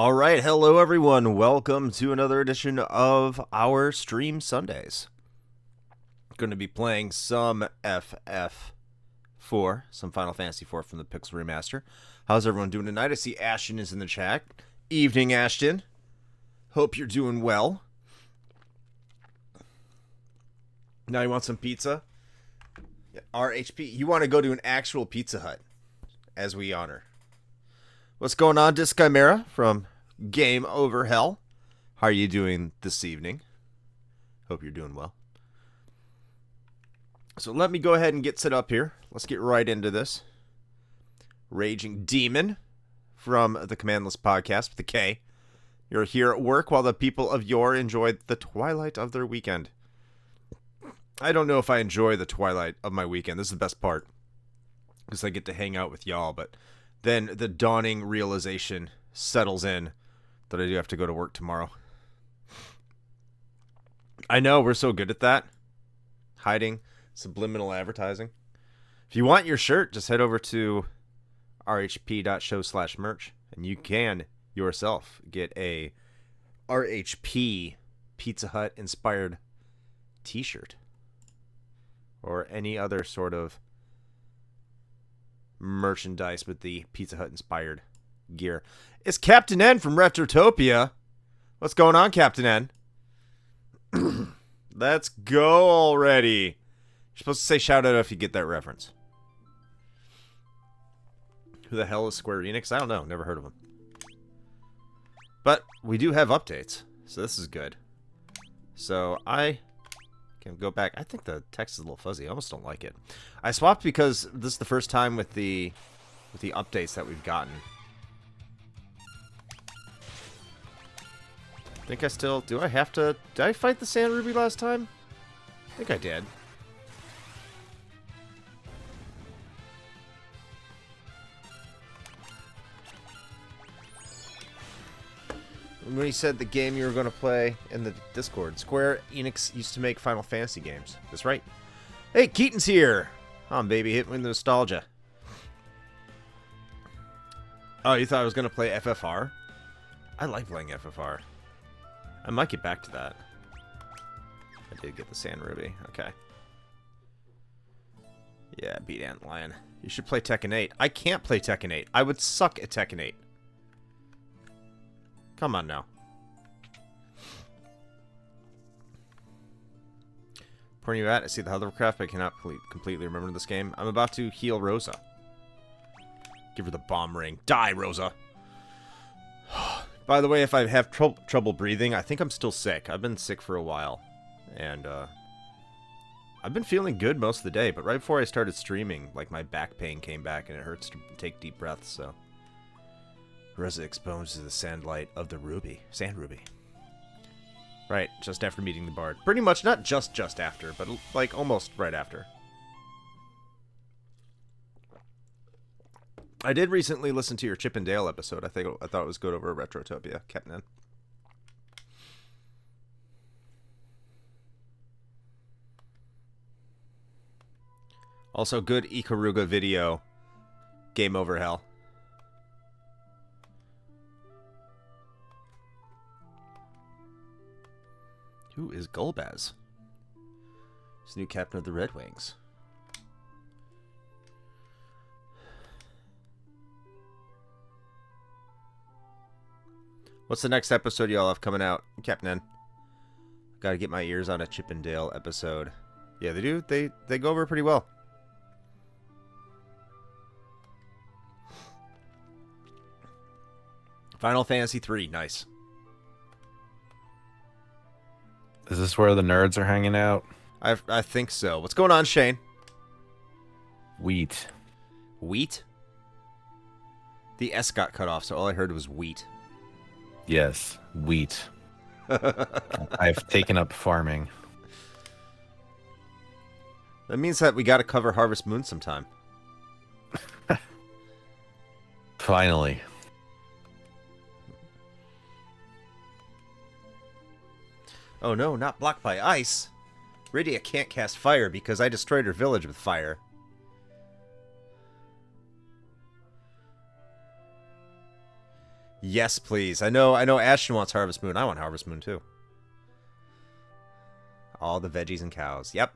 All right, hello everyone. Welcome to another edition of our Stream Sundays. Going to be playing some FF4, some Final Fantasy 4 from the Pixel Remaster. How's everyone doing tonight? I see Ashton is in the chat. Evening, Ashton. Hope you're doing well. Now you want some pizza? Yeah, RHP, you want to go to an actual Pizza Hut, as we honor. What's going on, Dischimera from Game Over Hell? How are you doing this evening? Hope you're doing well. So let me go ahead and get set up here. Let's get right into this. Raging Demon from the Commandless Podcast with a K. You're here at work while the people of yore enjoy the twilight of their weekend. I don't know if I enjoy the twilight of my weekend. This is the best part, because I get to hang out with y'all, but then the dawning realization settles in that I do have to go to work tomorrow. I know, we're so good at that. Hiding subliminal advertising. If you want your shirt, just head over to rhp.show/merch, and you can yourself get a RHP Pizza Hut inspired t-shirt. Or any other sort of merchandise with the Pizza Hut inspired gear. It's Captain N from Retrotopia. What's going on, Captain N? Let's go already. You're supposed to say shout out if you get that reference. Who the hell is Square Enix? I don't know. Never heard of them. But we do have updates, so this is good. So I can go back. I think the text is a little fuzzy. I almost don't like it. I swapped because this is the first time with the updates that we've gotten. I think I still... Do I have to... Did I fight the Sand Ruby last time? I think I did. When he said the game you were going to play in the Discord, Square Enix used to make Final Fantasy games. That's right. Hey, Keaton's here! On, baby, hit me with nostalgia. Oh, you thought I was going to play FFR? I like playing FFR. I might get back to that. I did get the Sand Ruby. Okay. Yeah, beat Antlion. You should play Tekken 8. I can't play Tekken 8. I would suck at Tekken 8. Come on now. Where are you at? I see the hovercraft, but I cannot completely remember this game. I'm about to heal Rosa. Give her the bomb ring. Die, Rosa! By the way, if I have trouble breathing, I think I'm still sick. I've been sick for a while. And, I've been feeling good most of the day, but right before I started streaming, like, my back pain came back, and it hurts to take deep breaths, so... Rosa exposes the sandlight of the ruby. Sand Ruby. Right, just after meeting the bard. Pretty much, not just after, but like almost right after. I did recently listen to your Chip and Dale episode. I thought it was good over at Retrotopia, Captain N. Also, good Ikaruga video. Game Over Hell. Who is Golbaz? He's the new captain of the Red Wings. What's the next episode y'all have coming out, Captain N? Gotta get my ears on a Chip and Dale episode. Yeah, they do. They go over pretty well. Final Fantasy 3, nice. Is this where the nerds are hanging out? I think so. What's going on, Shane? Wheat. Wheat? The S got cut off, so all I heard was wheat. Yes, wheat. I've taken up farming. That means that we got to cover Harvest Moon sometime. Finally. Oh no, not blocked by ice. Rydia can't cast fire because I destroyed her village with fire. Yes, please. I know Ashton wants Harvest Moon. I want Harvest Moon too. All the veggies and cows. Yep.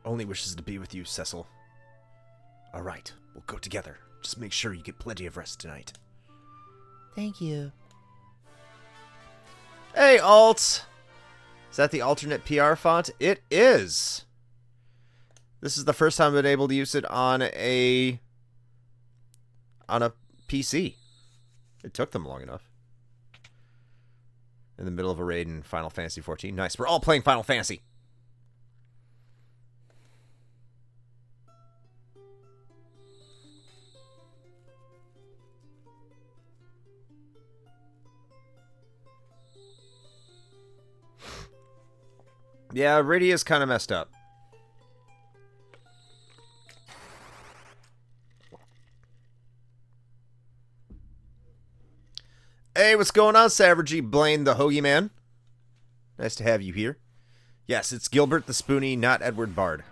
Only wishes to be with you, Cecil. All right, we'll go together. Just make sure you get plenty of rest tonight. Thank you. Hey, Alt! Is that the alternate PR font? It is! This is the first time I've been able to use it on a PC. It took them long enough. In the middle of a raid in Final Fantasy XIV. Nice, we're all playing Final Fantasy. Yeah, Radia's kind of messed up. Hey, what's going on, Savagey Blaine the Hoagie Man? Nice to have you here. Yes, it's Gilbert the Spoonie, not Edward Bard.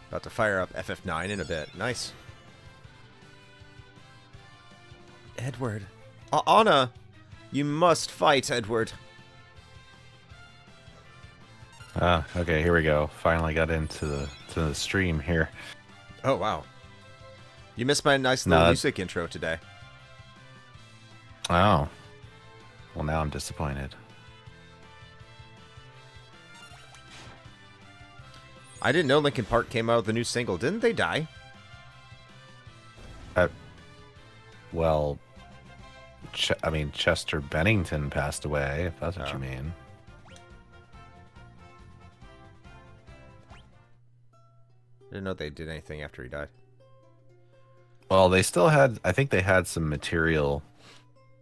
About to fire up FF9 in a bit. Nice. Edward. Anna, you must fight, Edward. Okay, here we go. Finally got into the stream here. Oh, wow. You missed my nice little music intro today. Oh. Well, now I'm disappointed. I didn't know Linkin Park came out with a new single. Didn't they die? Well, I mean, Chester Bennington passed away, if that's what you mean. Didn't know they did anything after he died. Well, they still had, I think they had some material,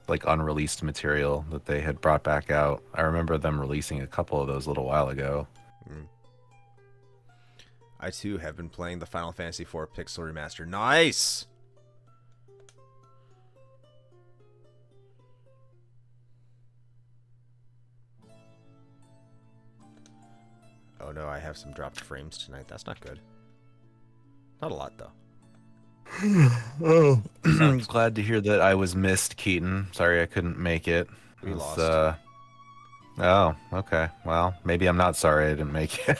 like unreleased material that they had brought back out. I remember them releasing a couple of those a little while ago. I too have been playing the Final Fantasy IV Pixel Remaster. Nice! Oh no, I have some dropped frames tonight. That's not good. Not a lot, though. Oh, I'm glad to hear that I was missed, Keaton. Sorry I couldn't make it. We lost. Oh, okay. Well, maybe I'm not sorry I didn't make it.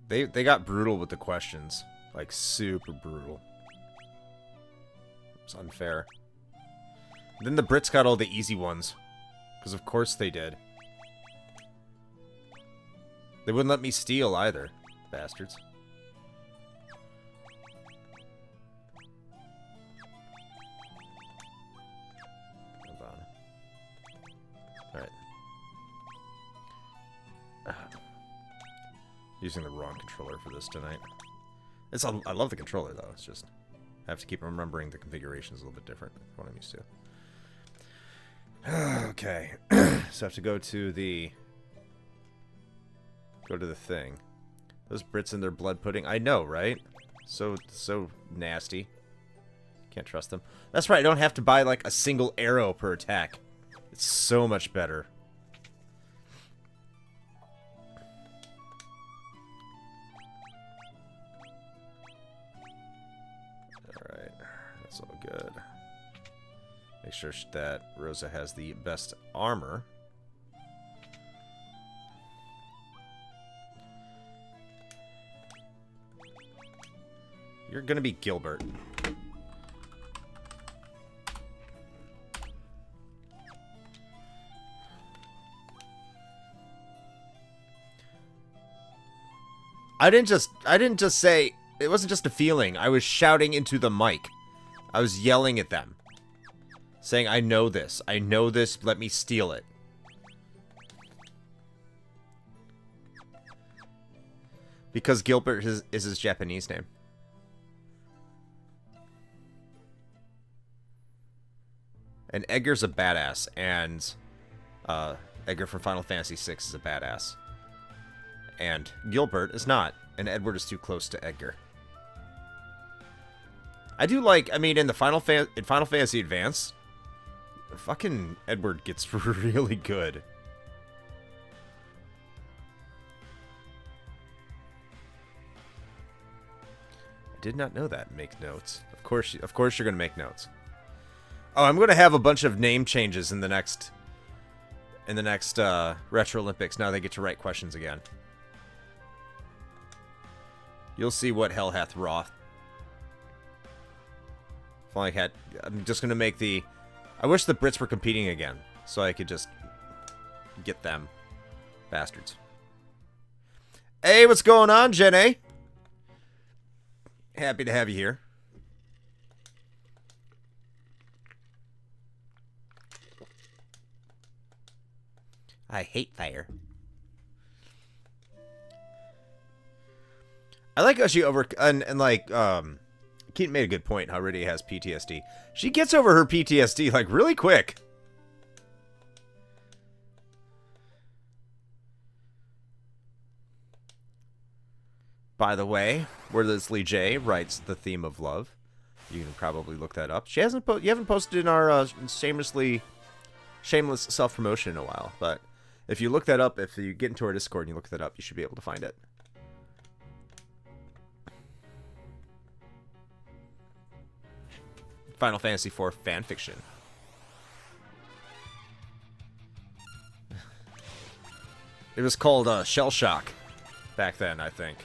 They got brutal with the questions. Like, super brutal. It's unfair. Then the Brits got all the easy ones. Because of course they did. They wouldn't let me steal either. Bastards. Hold on. Alright. Using the wrong controller for this tonight. I love the controller though. It's just I have to keep remembering the configurations a little bit different than what I'm used to. Okay, so I have to go to the thing. Those Brits and their blood pudding. I know, right? So nasty. Can't trust them. That's right. I don't have to buy like a single arrow per attack. It's so much better. That's all good. Make sure that Rosa has the best armor. You're gonna be Gilbert. I didn't just say it wasn't just a feeling. I was shouting into the mic. I was yelling at them. Saying, I know this, let me steal it. Because Gilbert is his Japanese name. And Edgar's a badass, and Edgar from Final Fantasy VI is a badass. And Gilbert is not, and Edward is too close to Edgar. I do like, I mean, in Final Fantasy Advance, Fucking Edward gets really good. I did not know that. Make notes. Of course you're gonna make notes. Oh, I'm gonna have a bunch of name changes in the next Retro Olympics. Now they get to write questions again. You'll see what hell hath wrought. I'm just gonna make the. I wish the Brits were competing again, so I could just get them. Bastards. Hey, what's going on, Jenny? Happy to have you here. I hate fire. I like how she Keaton made a good point how Rydia has PTSD. She gets over her PTSD, like, really quick. By the way, where Leslie J writes the theme of love. You can probably look that up. You haven't posted in our shameless self-promotion in a while, but if you look that up, if you get into our Discord and you look that up, you should be able to find it. Final Fantasy IV fanfiction. It was called Shell Shock back then, I think.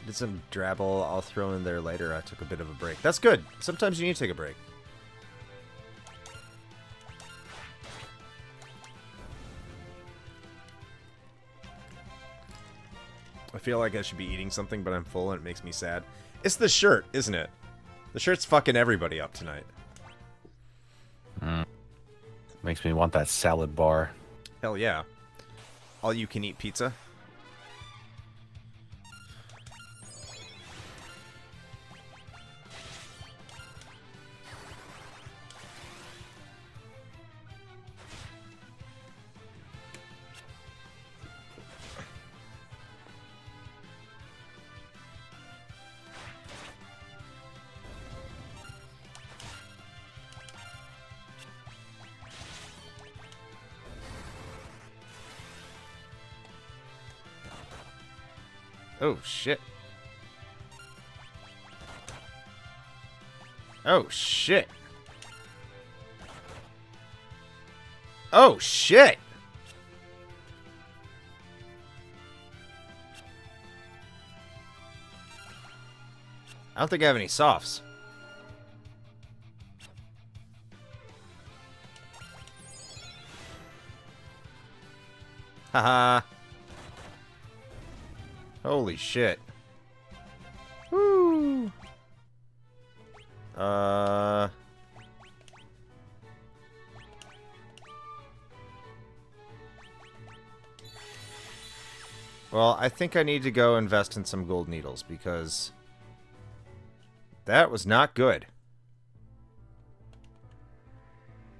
Did some drabble. I'll throw in there later. I took a bit of a break. That's good. Sometimes you need to take a break. I feel like I should be eating something, but I'm full and it makes me sad. It's the shirt, isn't it? The shirt's fucking everybody up tonight. Makes me want that salad bar. Hell yeah. All you can eat pizza. Oh, shit. Oh, shit. Oh, shit! I don't think I have any softs. Haha. Holy shit. Woo. Well, I think I need to go invest in some gold needles because that was not good.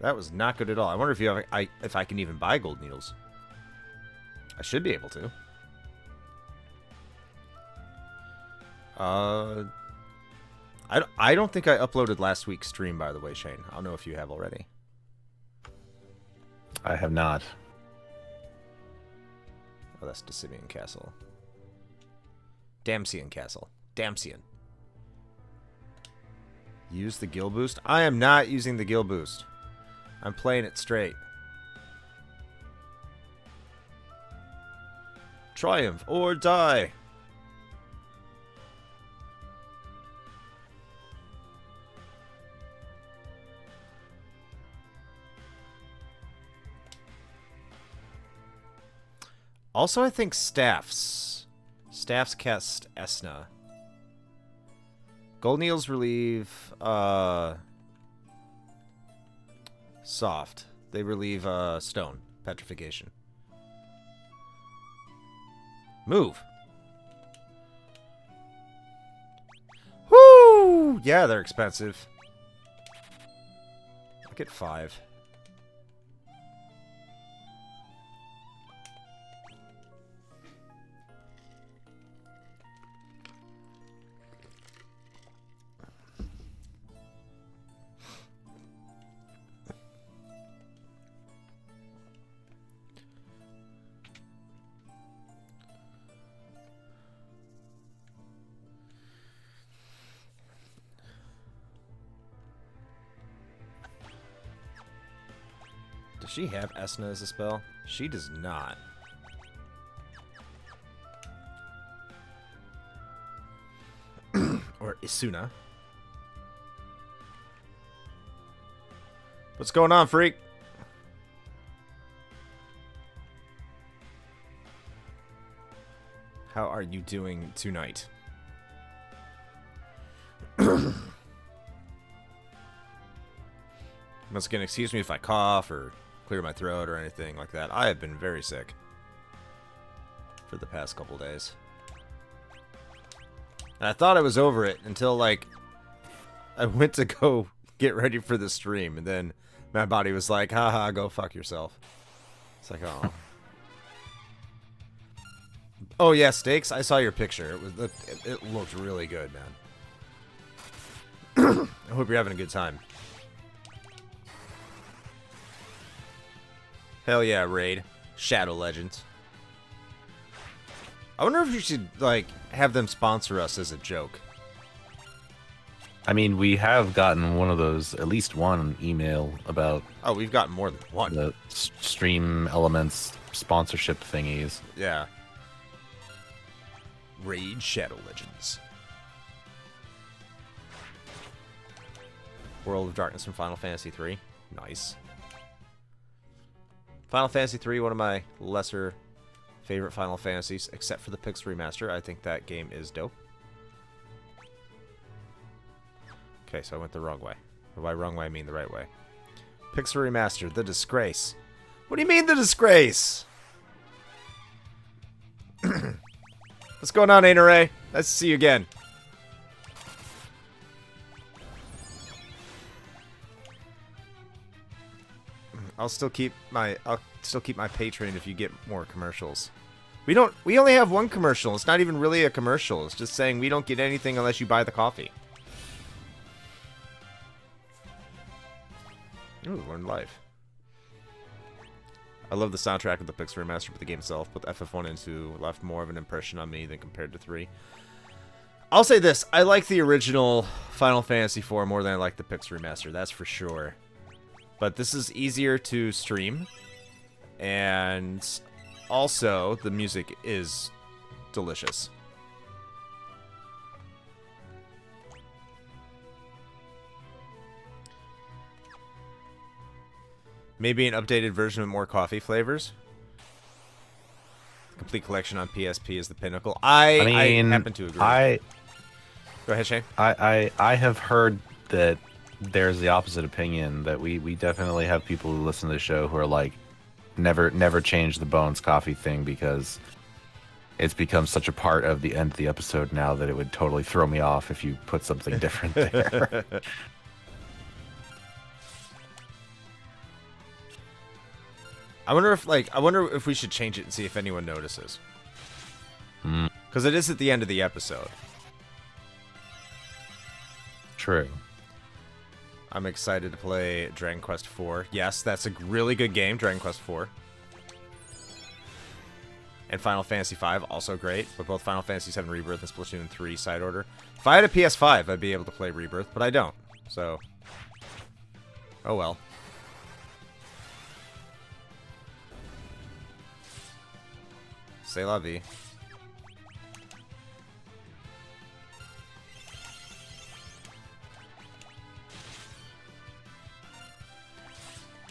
That was not good at all. I wonder if I can even buy gold needles. I should be able to. I don't think I uploaded last week's stream, by the way, Shane. I don't know if you have already. I have not. Oh, that's Decibian Castle. Damsian Castle. Damsian. Use the Gil Boost? I am not using the Gil Boost. I'm playing it straight. Triumph or die. Also, I think Staffs. Staffs cast Esna. Gold Needles relieve, soft. They relieve, stone. Petrification. Move. Woo! Yeah, they're expensive. I'll get 5. Does she have Esna as a spell? She does not. Or Isuna. What's going on, freak? How are you doing tonight? Once again, excuse me if I cough or clear my throat or anything like that. I have been very sick for the past couple days. And I thought I was over it until, like, I went to go get ready for the stream, and then my body was like, haha, go fuck yourself. It's like, oh. Oh, yeah, Steaks, I saw your picture. It looked really good, man. I hope you're having a good time. Hell yeah, Raid. Shadow Legends. I wonder if you should, like, have them sponsor us as a joke. I mean, we have gotten one of those, at least one email about... Oh, we've gotten more than one. The Stream Elements sponsorship thingies. Yeah. Raid Shadow Legends. World of Darkness from Final Fantasy III. Nice. Final Fantasy III, one of my lesser favorite Final Fantasies, except for the Pix Remaster. I think that game is dope. Okay, so I went the wrong way. By wrong way, I mean the right way. Pix Remaster, The Disgrace. What do you mean, The Disgrace? What's going on, Ain't Nice to see you again. I'll still keep my Patreon if you get more commercials. We only have one commercial. It's not even really a commercial. It's just saying we don't get anything unless you buy the coffee. Ooh, learn life. I love the soundtrack of the Pix Remaster, but the game itself, both FF1 and 2 left more of an impression on me than compared to 3. I'll say this, I like the original Final Fantasy IV more than I like the Pix Remaster, that's for sure. But this is easier to stream, and also the music is delicious. Maybe an updated version with more coffee flavors. Complete collection on PSP is the pinnacle. I mean, I happen to agree. Go ahead, Shane. I have heard that there's the opposite opinion, that we definitely have people who listen to the show who are like, never change the Bones coffee thing because it's become such a part of the end of the episode now that it would totally throw me off if you put something different there. I wonder if we should change it and see if anyone notices. Because it is at the end of the episode. True. I'm excited to play Dragon Quest IV. Yes, that's a really good game, Dragon Quest IV. And Final Fantasy V, also great. With both Final Fantasy VII Rebirth and Splatoon 3 side order. If I had a PS5, I'd be able to play Rebirth, but I don't. So, oh well. C'est la vie.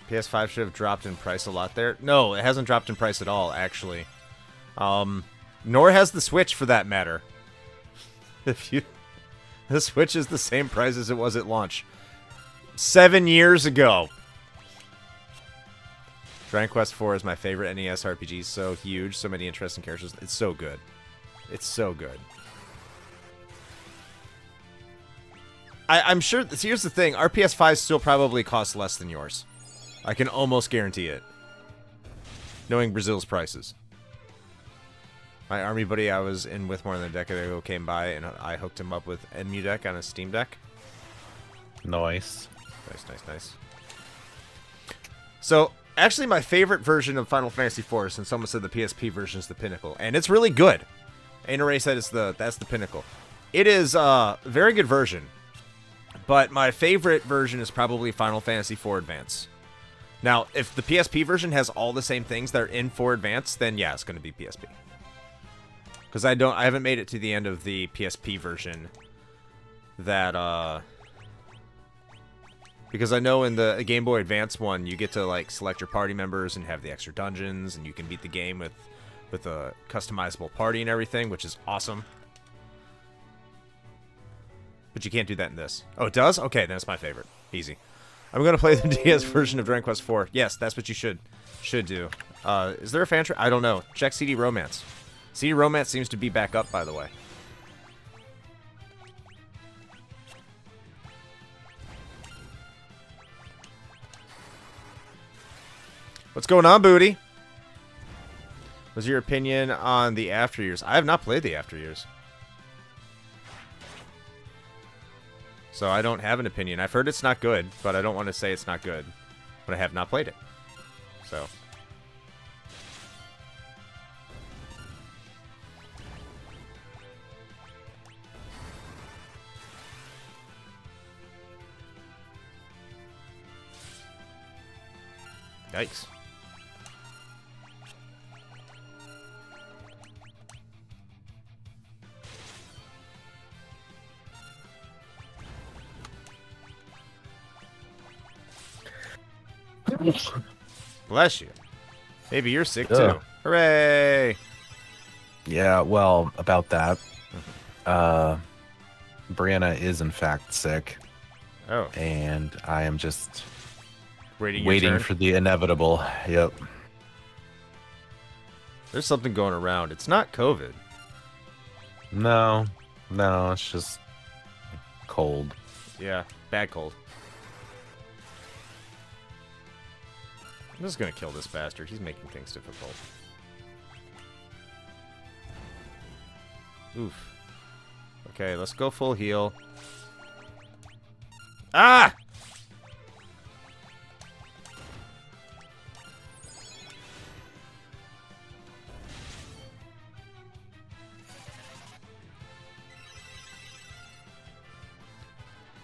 PS5 should have dropped in price a lot there. No, it hasn't dropped in price at all, actually. Nor has the Switch, for that matter. The Switch is the same price as it was at launch 7 years ago. Dragon Quest IV is my favorite NES RPG. So huge, so many interesting characters. It's so good. It's so good. I'm sure. Here's the thing: our PS5 still probably costs less than yours. I can almost guarantee it, knowing Brazil's prices. My army buddy I was in with more than a decade ago came by, and I hooked him up with EmuDeck on a Steam Deck. Nice. Nice. So, actually, my favorite version of Final Fantasy IV, since someone said the PSP version is the pinnacle, and it's really good. Ray said that's the pinnacle. It is a very good version, but my favorite version is probably Final Fantasy IV Advance. Now, if the PSP version has all the same things that are in 4 Advance, then yeah, it's going to be PSP. Because I haven't made it to the end of the PSP version. Because I know in the Game Boy Advance one, you get to like select your party members and have the extra dungeons, and you can beat the game with a customizable party and everything, which is awesome. But you can't do that in this. Oh, it does? Okay, then it's my favorite. Easy. I'm gonna play the DS version of Dragon Quest IV. Yes, that's what you should do. Is there a fan I don't know. Check CD Romance. CD Romance seems to be back up, by the way. What's going on, Booty? What's your opinion on the After Years? I have not played the After Years, so I don't have an opinion. I've heard it's not good, but I don't want to say it's not good, but I have not played it. So... Yikes. Bless you. Maybe you're sick too. Hooray! Yeah, well, about that. Brianna is in fact sick. Oh. And I am just waiting for the inevitable. Yep. There's something going around. It's not COVID. No, it's just cold. Yeah, bad cold. I'm just gonna kill this bastard. He's making things difficult. Oof. Okay, let's go full heal. Ah!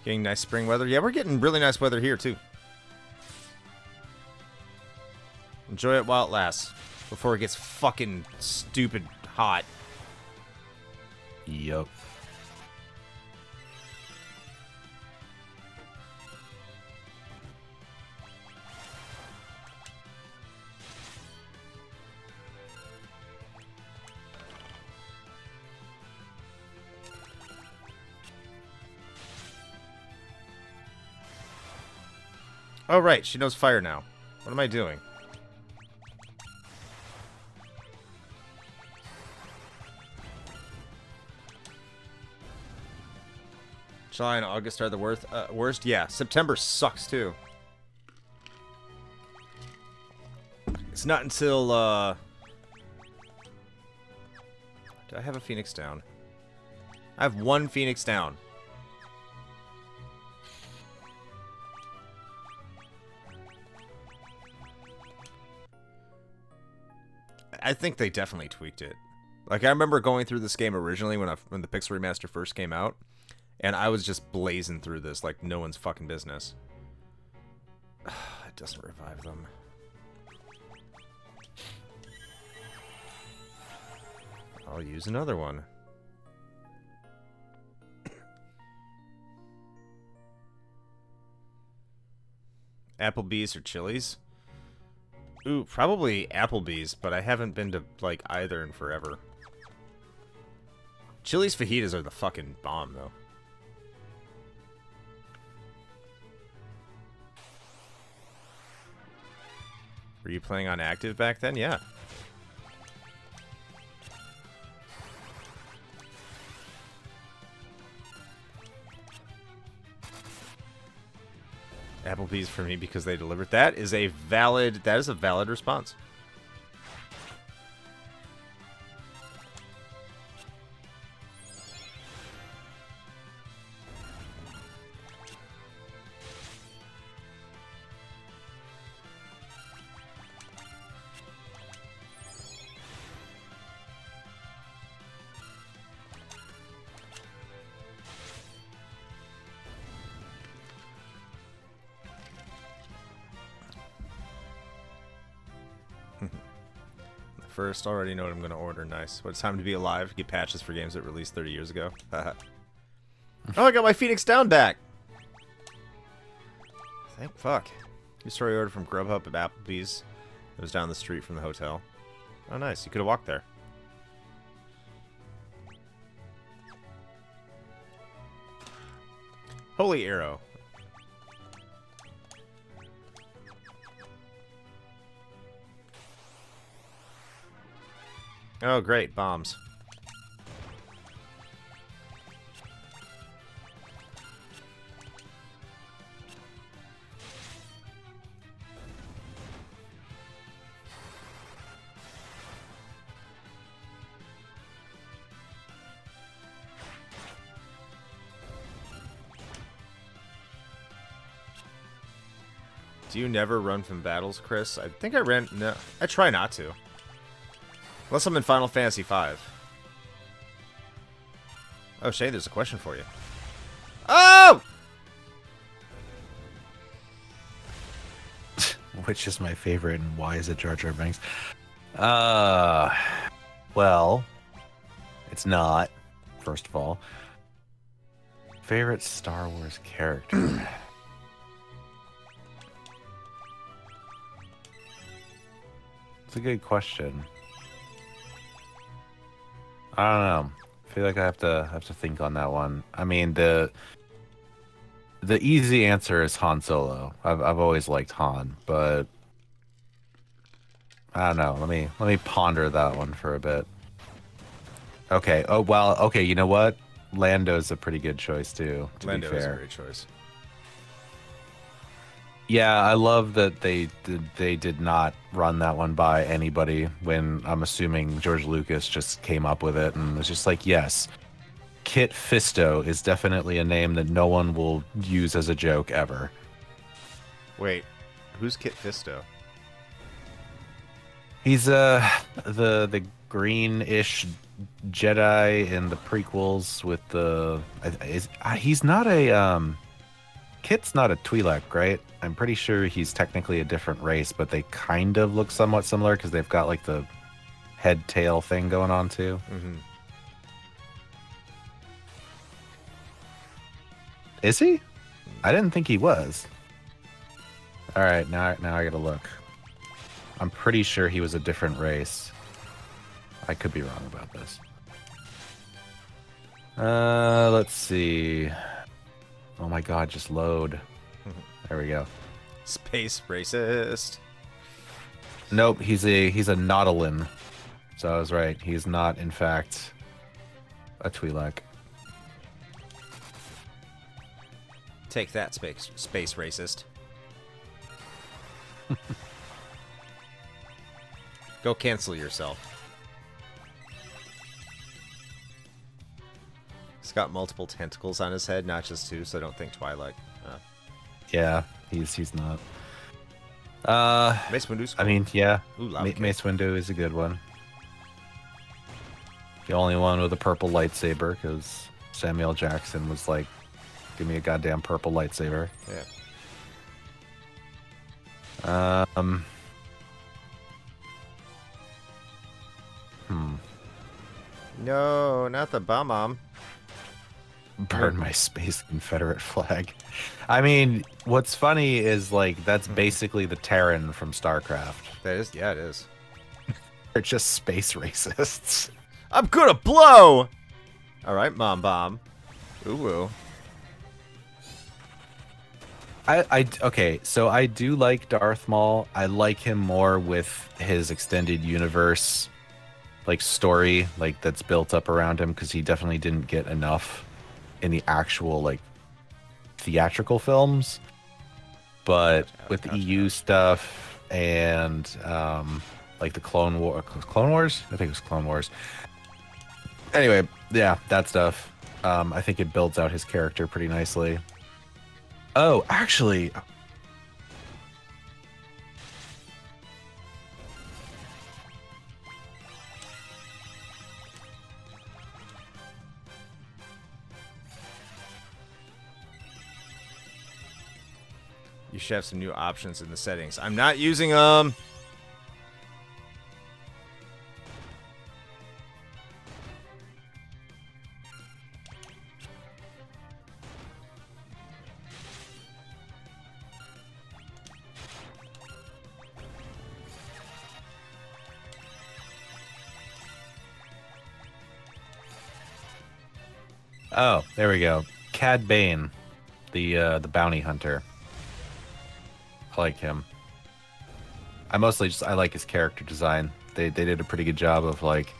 Getting nice spring weather. Yeah, we're getting really nice weather here, too. Enjoy it while it lasts. Before it gets fucking stupid hot. Yup. Oh, right. She knows fire now. What am I doing? July and August are the worst? Yeah. September sucks, too. It's not until, do I have a Phoenix down? I have 1 Phoenix down. I think they definitely tweaked it. Like, I remember going through this game originally when the Pixel Remaster first came out, and I was just blazing through this like no one's fucking business. It doesn't revive them. I'll use another one. Applebee's or Chili's? Ooh, probably Applebee's, but I haven't been to, like, either in forever. Chili's fajitas are the fucking bomb, though. Were you playing on active back then? Yeah. Applebee's for me because they delivered. That is a valid response. First, already know what I'm going to order. Nice. What, it's time to be alive? Get patches for games that released 30 years ago. Oh, I got my Phoenix Down back. Thank fuck. New story order from Grubhub at Applebee's. It was down the street from the hotel. Oh, nice. You could have walked there. Holy Arrow. Oh, great. Bombs. Do you never run from battles, Chris? I think I ran... No, I try not to. Unless I'm in Final Fantasy V. Oh, Shay, there's a question for you. Oh! Which is my favorite and why is it Jar Jar Binks? Well, it's not, first of all. Favorite Star Wars character? It's a good question. I don't know. I feel like I have to think on that one. I mean, the easy answer is Han Solo. I've always liked Han, but I don't know. Let me ponder that one for a bit. Okay. Oh well. Okay. You know what? Lando's a pretty good choice too. Lando is a great choice. Yeah, I love that they did not run that one by anybody when I'm assuming George Lucas just came up with it and was just like, yes, Kit Fisto is definitely a name that no one will use as a joke ever. Wait, who's Kit Fisto? He's the greenish Jedi in the prequels with the he's not a Kit's not a Twi'lek, right? I'm pretty sure he's technically a different race, but they kind of look somewhat similar because they've got like the head tail thing going on too. Mm-hmm. Is he? I didn't think he was. All right, now I gotta look. I'm pretty sure he was a different race. I could be wrong about this. Let's see. Oh my god, just load. There we go. Space racist. Nope, he's a Nautilin. So I was right. He's not, in fact, a Twi'lek. Take that, space racist. Go cancel yourself. He's got multiple tentacles on his head, not just two, so don't think Twi'lek. Yeah, he's not. Mace Windu's cool. I mean, yeah. Ooh, Mace Windu is a good one. The only one with a purple lightsaber, because Samuel Jackson was like, give me a goddamn purple lightsaber. Yeah. No, not the bomb. Burn my space Confederate flag. I mean, what's funny is like that's basically the Terran from StarCraft. That is, yeah, it is. They're just space racists. I'm gonna blow. All right, mom bomb. Ooh woo. Okay, so I do like Darth Maul. I like him more with his extended universe, like story, like that's built up around him, because he definitely didn't get enough in the actual like theatrical films. But with the EU stuff and like the Clone Wars, I think it was Clone Wars. Anyway, yeah, that stuff. I think it builds out his character pretty nicely. Oh, actually, You should have some new options in the settings. I'm not using them. oh, there we go. Cad Bane, the bounty hunter. I like him. I like his character design. They did a pretty good job of like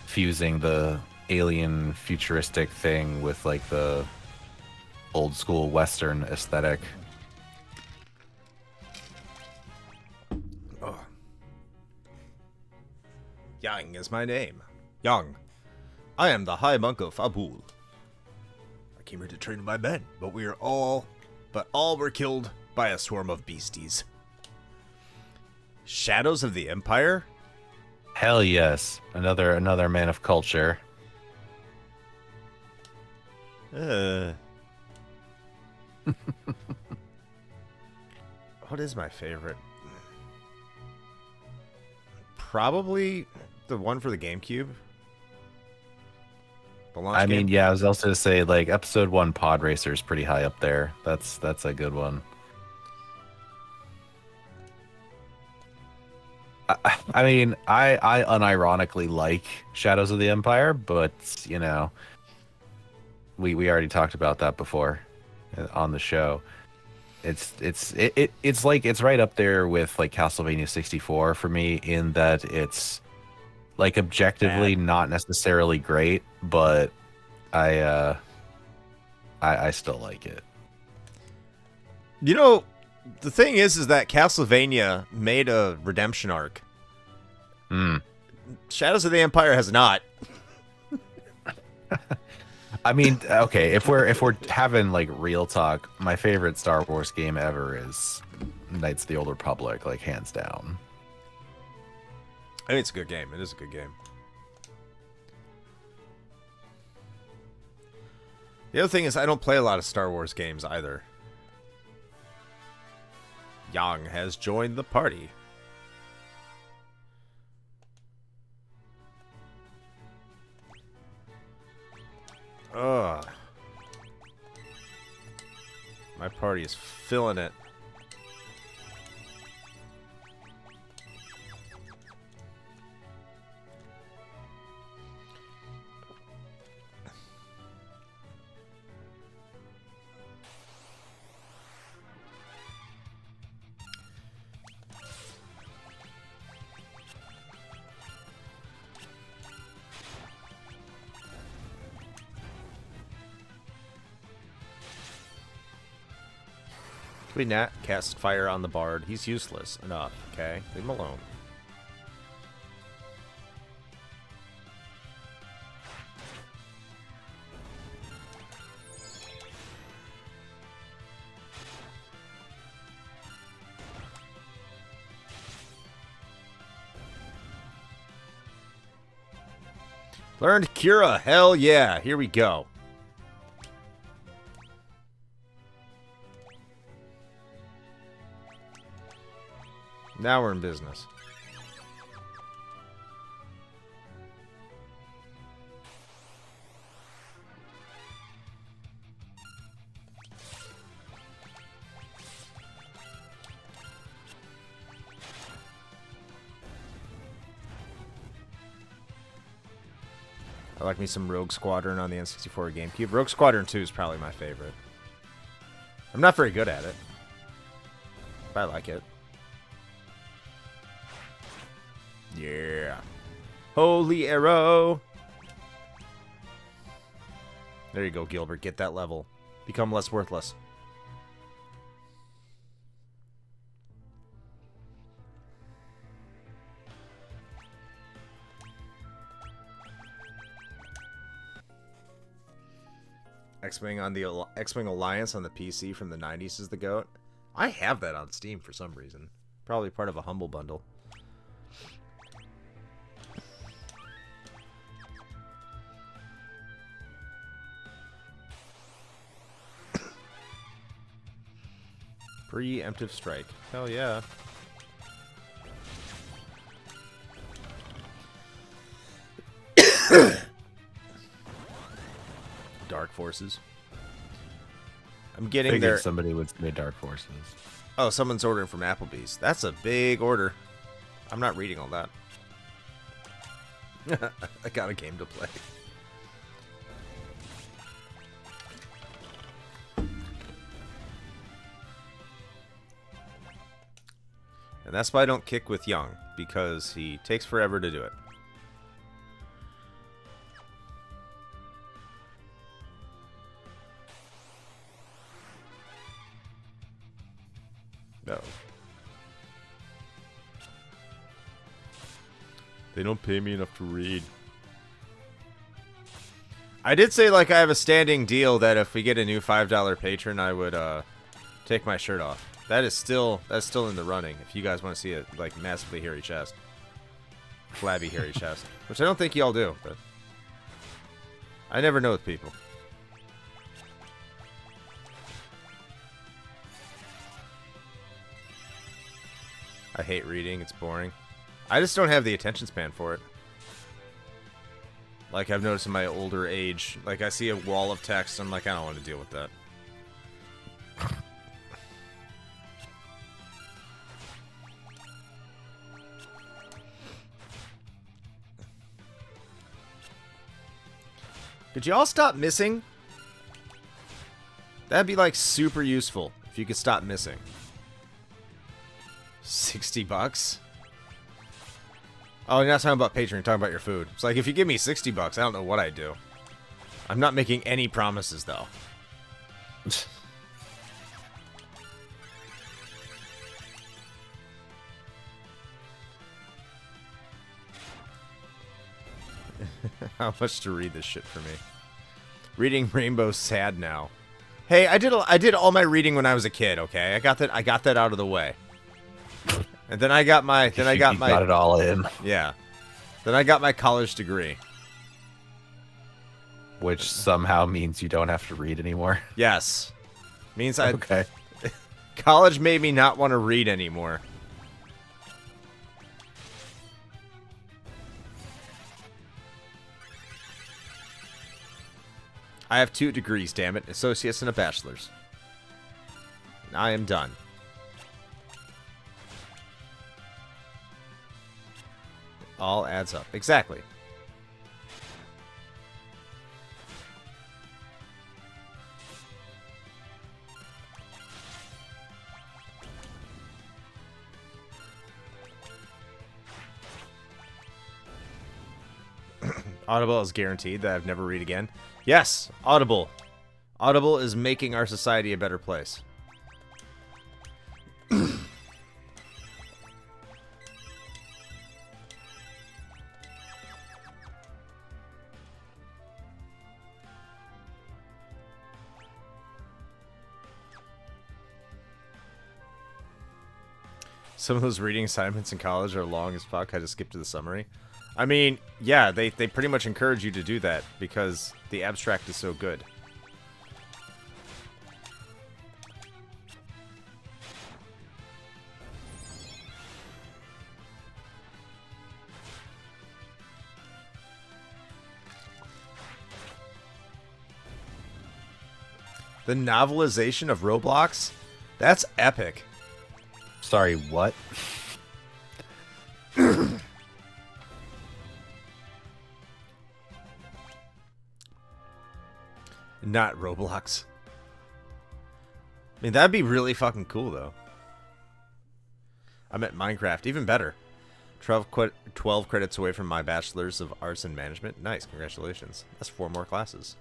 fusing the alien futuristic thing with like the old school Western aesthetic. Oh. Yang is my name. Yang. I am the High Monk of Abul. I came here to train my men, but all were killed by a swarm of beasties. Shadows of the Empire? Hell yes, another man of culture. What is my favorite? Probably the one for the GameCube. The launch I game? mean, yeah, I was also to say like episode 1 Pod Racer is pretty high up there. That's a good one. I mean, I unironically like Shadows of the Empire, but you know, we already talked about that before on the show. It's like it's right up there with like Castlevania 64 for me in that it's like objectively not necessarily great, but I still like it. You know, the thing is that Castlevania made a redemption arc. Shadows of the Empire has not. I mean, okay, if we're having like real talk, my favorite Star Wars game ever is Knights of the Old Republic, like hands down. I mean, it's a good game. It is a good game. The other thing is I don't play a lot of Star Wars games either. Yang has joined the party. Ugh. My party is filling it. We Nat cast fire on the bard. He's useless. Enough, okay? Leave him alone. Learned Kira. Hell yeah. Here we go. Now we're in business. I like me some Rogue Squadron on the N64 GameCube. Rogue Squadron 2 is probably my favorite. I'm not very good at it. But I like it. Yeah. Holy arrow. There you go, Gilbert. Get that level. Become less worthless. X-Wing on the X-Wing Alliance on the PC from the 90s is the GOAT. I have that on Steam for some reason. Probably part of a Humble Bundle. Preemptive strike. Hell yeah. Dark Forces. I'm getting there. Somebody would say Dark Forces. Oh, someone's ordering from Applebee's. That's a big order. I'm not reading all that. I got a game to play. And that's why I don't kick with Young, because he takes forever to do it. No. They don't pay me enough to read. I did say, like, I have a standing deal that if we get a new $5 patron, I would take my shirt off. That's still in the running. If you guys want to see a like massively hairy chest, flabby hairy chest, which I don't think y'all do, but I never know with people. I hate reading. It's boring. I just don't have the attention span for it. Like I've noticed in my older age, like I see a wall of text, I'm like, I don't want to deal with that. Could you all stop missing? That'd be like super useful if you could stop missing. 60 bucks? Oh, you're not talking about Patreon, you're talking about your food. It's like, if you give me 60 bucks, I don't know what I'd do. I'm not making any promises, though. How much to read this shit for me? Reading Rainbow's sad now. Hey, I did all my reading when I was a kid, okay? I got that out of the way. And then I got my got it all in. Yeah. Then I got my college degree. Which somehow means you don't have to read anymore. Yes. Means Okay. College made me not want to read anymore. I have 2 degrees, damn it. Associates and a bachelor's. I am done. All adds up. Exactly. Audible is guaranteed that I've never read again. Yes, Audible. Audible is making our society a better place. Some of those reading assignments in college are long as fuck. I just skipped to the summary. I mean, yeah, they pretty much encourage you to do that because the abstract is so good. The novelization of Roblox? That's epic. Sorry, what? Not Roblox. I mean, that'd be really fucking cool, though. I'm at Minecraft, even better. 12 credits away from my Bachelor's of Arts in Management. Nice, congratulations. That's 4 more classes.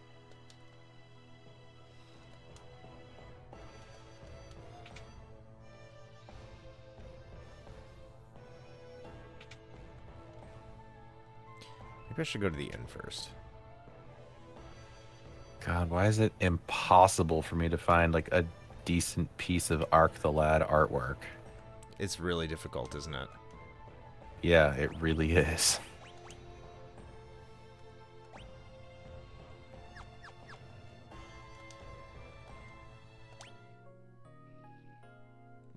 Maybe I should go to the inn first. God, why is it impossible for me to find like a decent piece of Ark the Lad artwork? It's really difficult, isn't it? Yeah, it really is.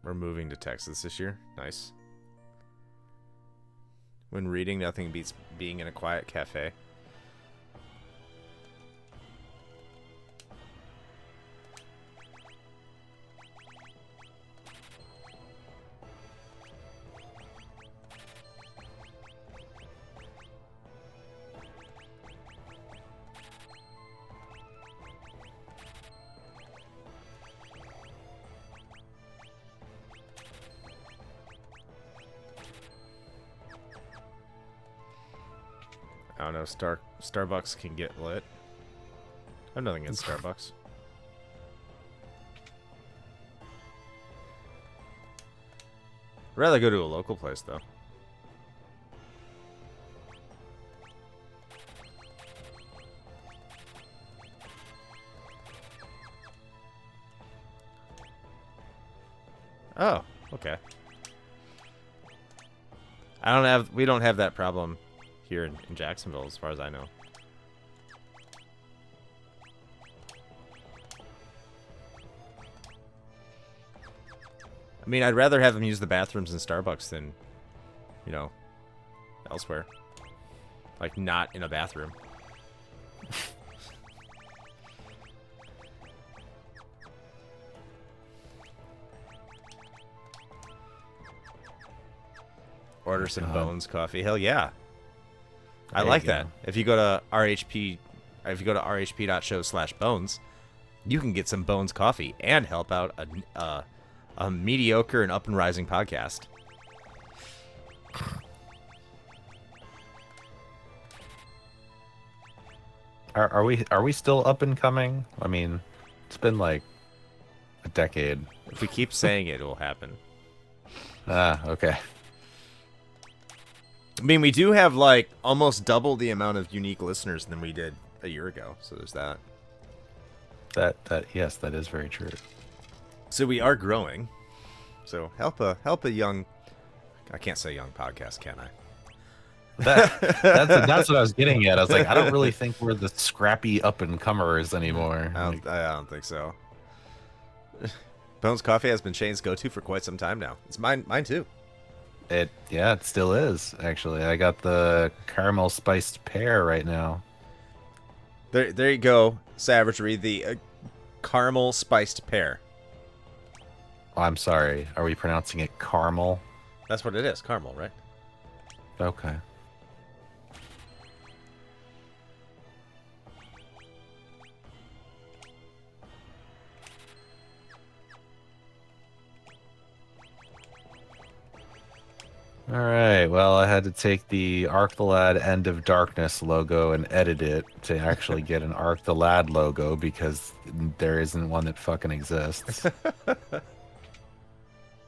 We're moving to Texas this year. Nice. When reading, nothing beats being in a quiet cafe. I don't know, Starbucks can get lit. I have nothing against Starbucks. I'd rather go to a local place, though. Oh, okay. We don't have that problem here in Jacksonville, as far as I know. I mean, I'd rather have them use the bathrooms in Starbucks than, you know, elsewhere. Like, not in a bathroom. Order some Bones coffee. Hell yeah. I like that. If you go to rhp.show/bones, you can get some Bones coffee and help out a mediocre and up and rising podcast. Are we still up and coming? I mean, it's been like a decade. If we keep saying it, it'll happen. Ah, okay. I mean, we do have like almost double the amount of unique listeners than we did a year ago, so there's that. Yes, that is very true. So we are growing. So help a young, I can't say young podcast, can I? That's what I was getting at. I was like, I don't really think we're the scrappy up and comers anymore. I don't think so. Bones Coffee has been Shane's go-to for quite some time now. It's mine too. It still is, actually. I got the caramel spiced pear right now. There you go, Savagery, the caramel spiced pear. Oh, I'm sorry. Are we pronouncing it caramel? That's what it is, caramel, right? Okay. All right. Well, I had to take the Ark the Lad End of Darkness logo and edit it to actually get an Ark the Lad logo because there isn't one that fucking exists.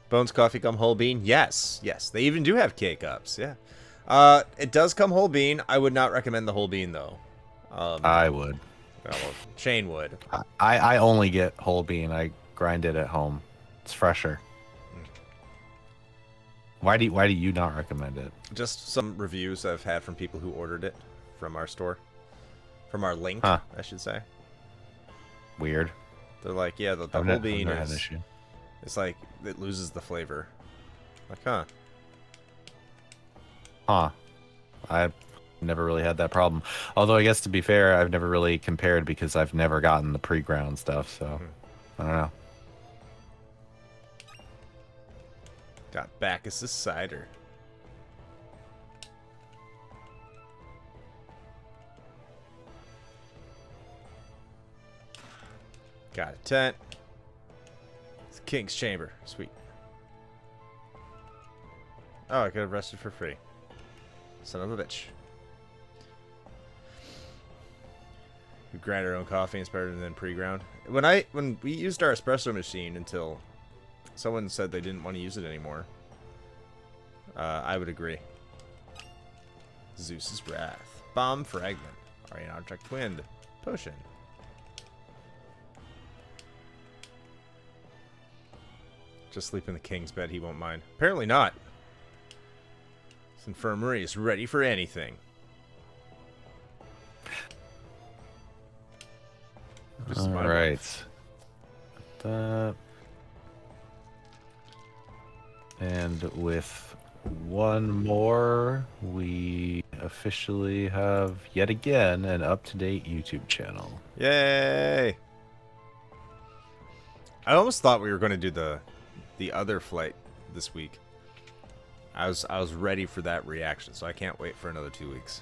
Bones Coffee come whole bean? Yes. They even do have K-Cups, yeah. It does come whole bean. I would not recommend the whole bean, though. I would. Well, Shane would. I only get whole bean. I grind it at home. It's fresher. Why do you not recommend it? Just some reviews I've had from people who ordered it from our store. From our link, I should say. Weird. They're like, yeah, the whole bean is... It's like, it loses the flavor. Like, huh. I've never really had that problem. Although, I guess to be fair, I've never really compared because I've never gotten the pre-ground stuff, so... I don't know. Got Bacchus' cider. Got a tent. King's Chamber. Sweet. Oh, I could have rested for free. Son of a bitch. We grind our own coffee. It's better than pre-ground. When we used our espresso machine until someone said they didn't want to use it anymore, I would agree. Zeus's Wrath. Bomb Fragment. Alright, Object Wind. Potion. Just sleep in the king's bed, he won't mind. Apparently not. This infirmary is ready for anything. Alright. That. And with one more, we officially have yet again an up-to-date YouTube channel. Yay! I almost thought we were going to do the other flight this week. I was ready for that reaction, so I can't wait for another 2 weeks.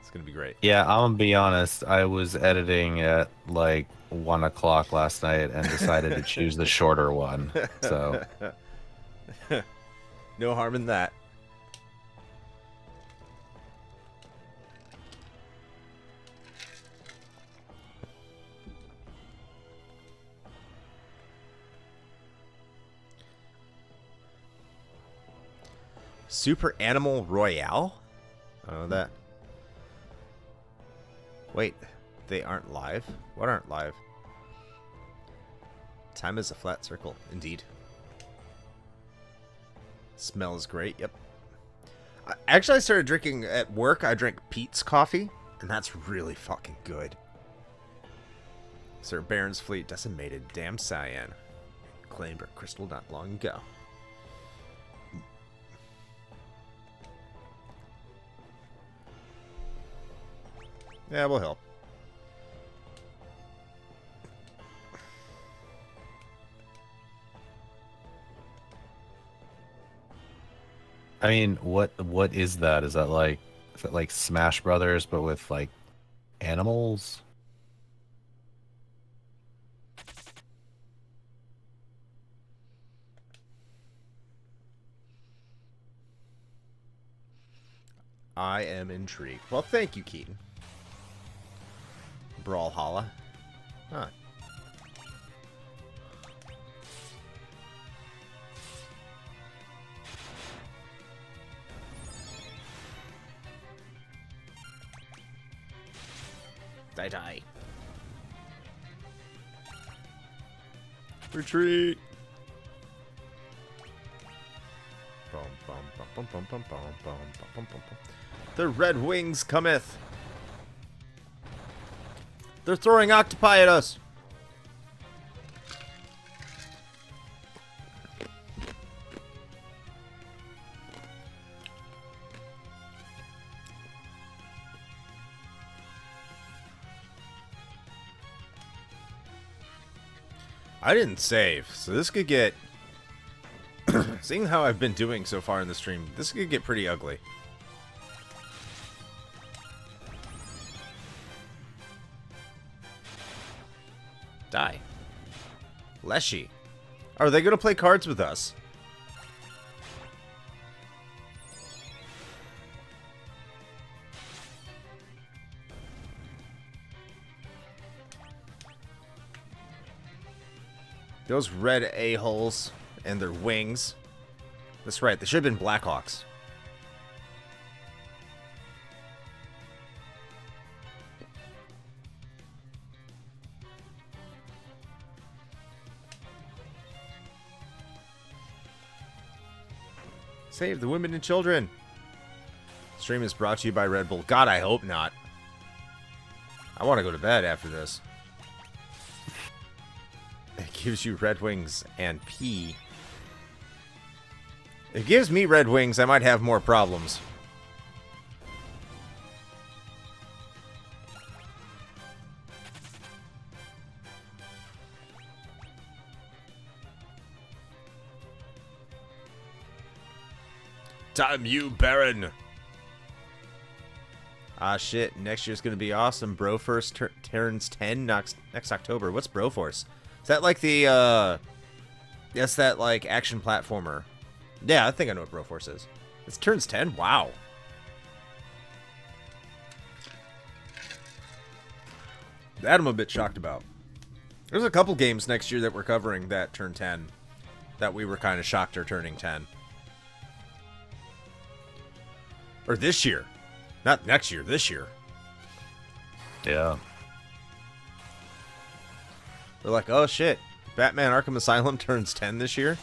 It's gonna be great. Yeah, I'm gonna be honest. I was editing at like 1 o'clock last night and decided to choose the shorter one. So no harm in that. Super Animal Royale? I don't know that. Wait, they aren't live? What aren't live? Time is a flat circle, indeed. Smells great, yep. Actually, I started drinking at work. I drank Pete's coffee, and that's really fucking good. Sir Baron's fleet decimated. Damn Cyan. Claimed our crystal not long ago. Yeah, we'll help. I mean, what is that? Is that like Smash Brothers but with like animals? I am intrigued. Well, thank you, Keaton. Brawlhalla. Huh. Die. Retreat. Bum, bum, bum, bum, bum, bum, bum, bum, bum, bum. The Red Wings cometh. They're throwing octopi at us. I didn't save, so this could get... Seeing how I've been doing so far in the stream, this could get pretty ugly. Die. Leshy. Are they going to play cards with us? Those red a-holes and their wings. That's right, they should have been Blackhawks. Save the women and children. Stream is brought to you by Red Bull. God, I hope not. I want to go to bed after this. It gives you Red Wings and pee. If it gives me Red Wings, I might have more problems. Damn you, Baron! Ah, shit. Next year's gonna be awesome. Broforce turns 10 next October. What's Broforce? Is that like the That's that, like, action platformer. Yeah, I think I know what Broforce is. It's turns 10? Wow. That I'm a bit shocked about. There's a couple games next year that we're covering that turn 10 that we were kind of shocked are turning 10. Or this year. Not next year, this year. Yeah. We're like, oh shit, Batman Arkham Asylum turns 10 this year?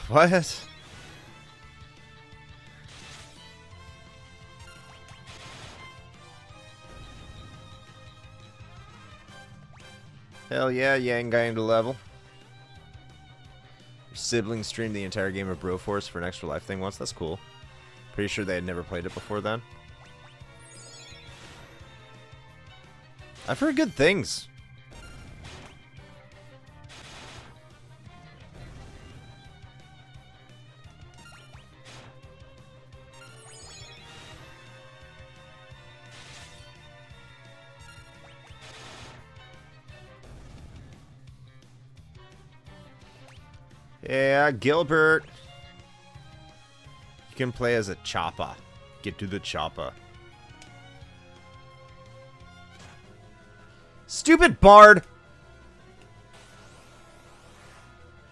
What? Hell yeah, Yang gained a level. Your siblings streamed the entire game of Broforce for an extra life thing once. That's cool. Pretty sure they had never played it before then. I've heard good things. Yeah, Gilbert. You can play as a chopper. Get to the chopper. Stupid Bard!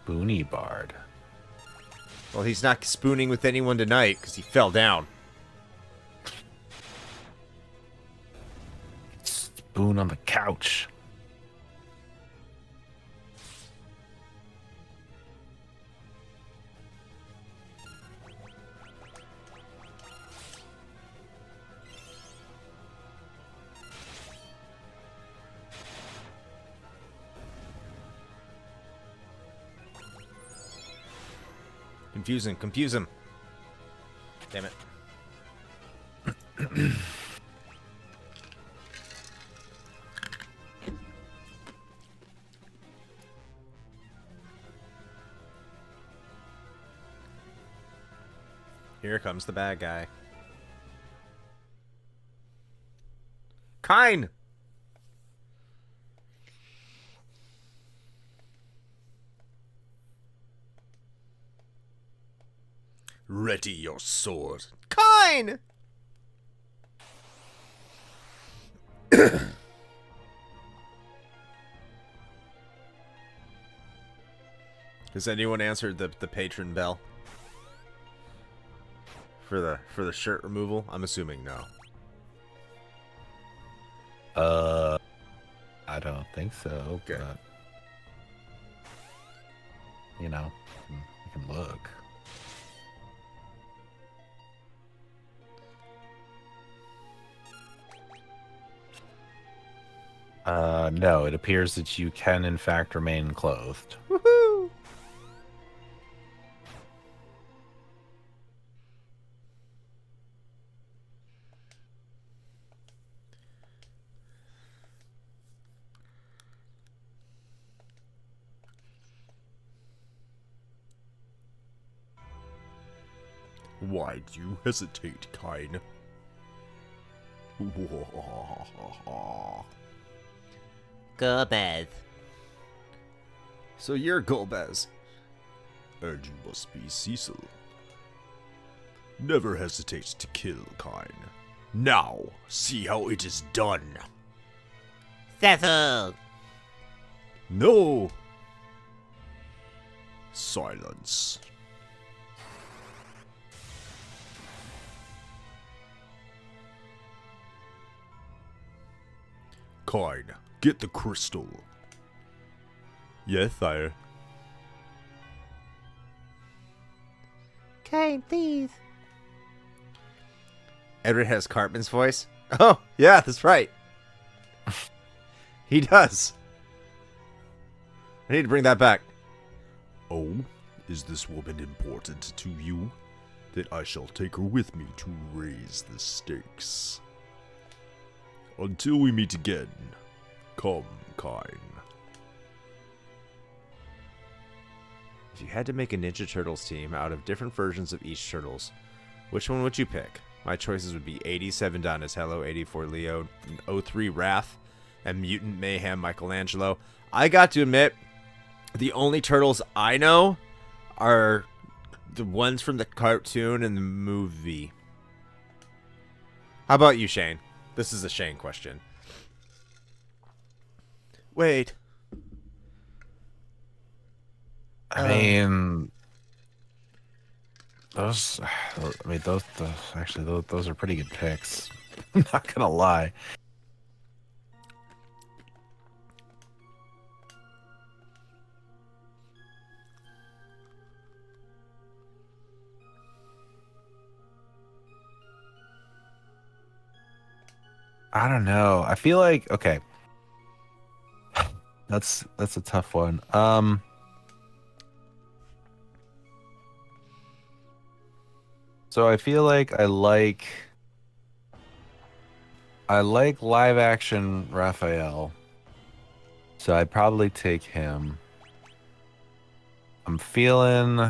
Boony Bard. Well, he's not spooning with anyone tonight because he fell down. Spoon on the couch. Confuse him. Damn it. Here comes the bad guy. Kine! Ready your sword. Kine! Has anyone answered the patron bell? For the shirt removal? I'm assuming no. I don't think so. Okay. But, you know, you can look. No, it appears that you can in fact remain clothed. Woohoo! Why do you hesitate, Kine? Gomez. So you're Golbez. And you must be Cecil. Never hesitate to kill, Kine. Now, see how it is done. Cecil. No! Silence. Kine, get the crystal. Yes, sire. Kane, please. Edward has Cartman's voice? Oh, yeah, that's right. He does. I need to bring that back. Oh, is this woman important to you? That I shall take her with me to raise the stakes. Until we meet again, come, Kine. If you had to make a Ninja Turtles team out of different versions of each Turtles, which one would you pick? My choices would be 87 Donatello, 84 Leo, 03 Wrath, and Mutant Mayhem Michelangelo. I got to admit, The only turtles I know are the ones from the cartoon and the movie. How about you, Shane? This is a Shane question. Wait. I mean, those. I mean, those are pretty good picks. I'm not gonna lie. I don't know. I feel like okay. That's a tough one. So I feel like I like live action Raphael. So I'd probably take him. I'm feeling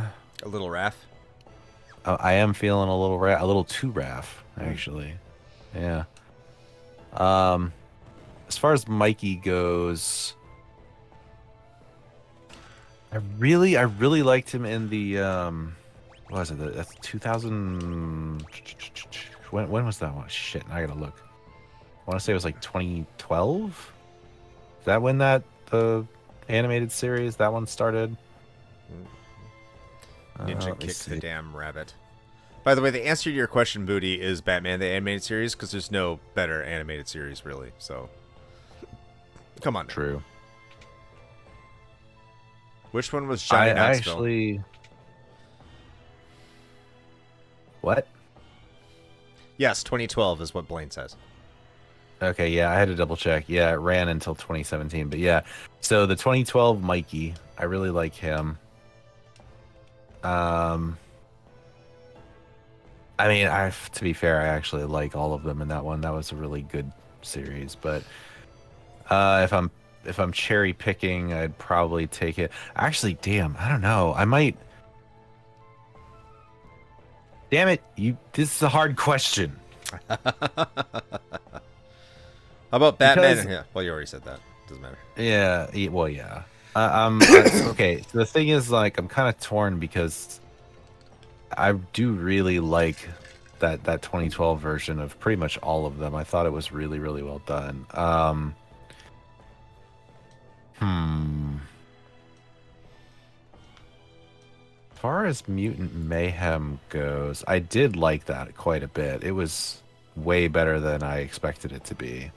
A little Raph? I am feeling a little too Raph, actually. Yeah. As far as Mikey goes, I really liked him in the what was it? That's 2000. When was that one? Shit, I gotta look. I want to say it was like 2012. Is that when the animated series that one started? Ninja kick the damn rabbit. By the way, the answer to your question, Booty, is Batman the Animated Series, because there's no better animated series, really. So, come on. True. Which one was Johnny Knoxville? Actually... What? Yes, 2012 is what Blaine says. Okay, yeah, I had to double check. Yeah, it ran until 2017, but yeah. So the 2012 Mikey, I really like him. I mean, to be fair, I actually like all of them in that one. That was a really good series, but if I'm cherry picking, I'd probably take it. Actually, damn, I don't know. I might. Damn it, this is a hard question. How about Batman? Because, Yeah, well, you already said that. Doesn't matter. Yeah, well, yeah. Okay, so the thing is, like, I'm kind of torn because I do really like that 2012 version of pretty much all of them. I thought it was really, really well done. As far as Mutant Mayhem goes, I did like that quite a bit. It was way better than I expected it to be.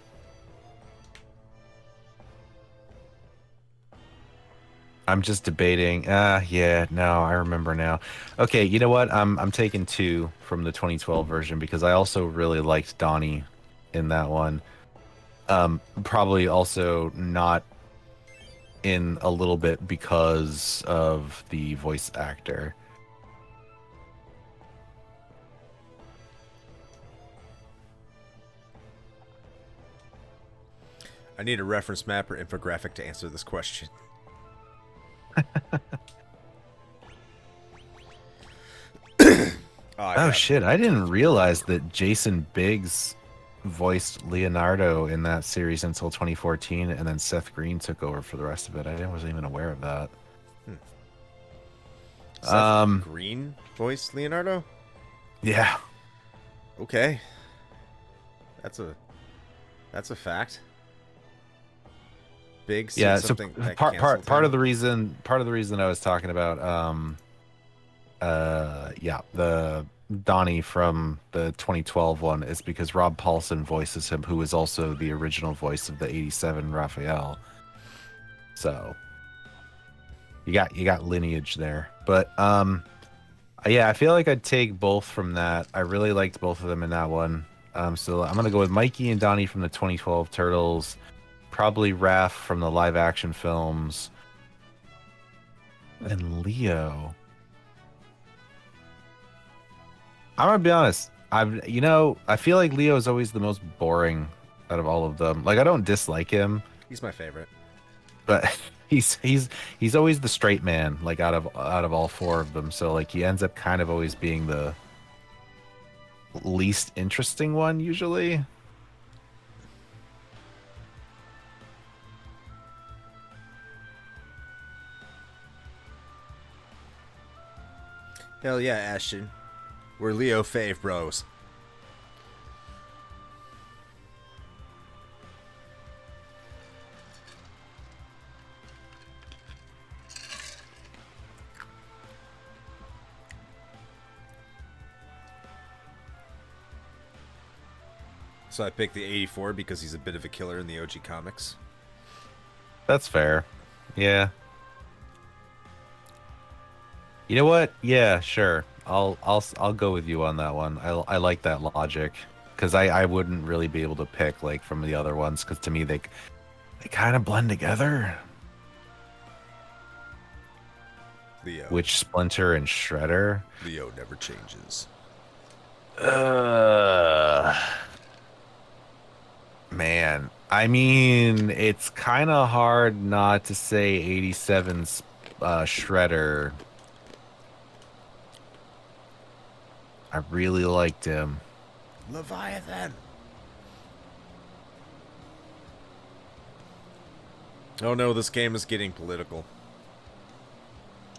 I'm just debating. Yeah, no, I remember now. Okay, you know what? I'm taking 2 from the 2012 version because I also really liked Donnie in that one. Probably also not in a little bit because of the voice actor. I need a reference map or infographic to answer this question. Oh shit, I didn't realize that Jason Biggs voiced Leonardo in that series until 2014, and then Seth Green took over for the rest of it. I wasn't even aware of that. Seth Green voiced Leonardo? Yeah. Okay. That's a fact. Big. Yeah. So part of the reason I was talking about the Donnie from the 2012 one is because Rob Paulson voices him, who is also the original voice of the 87 Raphael. So you got lineage there. But yeah, I feel like I'd take both from that. I really liked both of them in that one. So I'm gonna go with Mikey and Donnie from the 2012 Turtles, probably Raph from the live action films, and Leo. I'm gonna be honest. I feel like Leo is always the most boring out of all of them. Like, I don't dislike him. He's my favorite. But he's always the straight man, like out of all 4 of them. So like he ends up kind of always being the least interesting one usually. Hell yeah, Ashton. We're Leo Fave bros. So I picked the 84 because he's a bit of a killer in the OG comics. That's fair. Yeah. You know what? Yeah, sure. I'll go with you on that one. I like that logic because I wouldn't really be able to pick like from the other ones because to me they kind of blend together. Leo. Which Splinter and Shredder? Leo never changes. Man, I mean, it's kind of hard not to say 87's Shredder. I really liked him. Leviathan. Oh no, this game is getting political.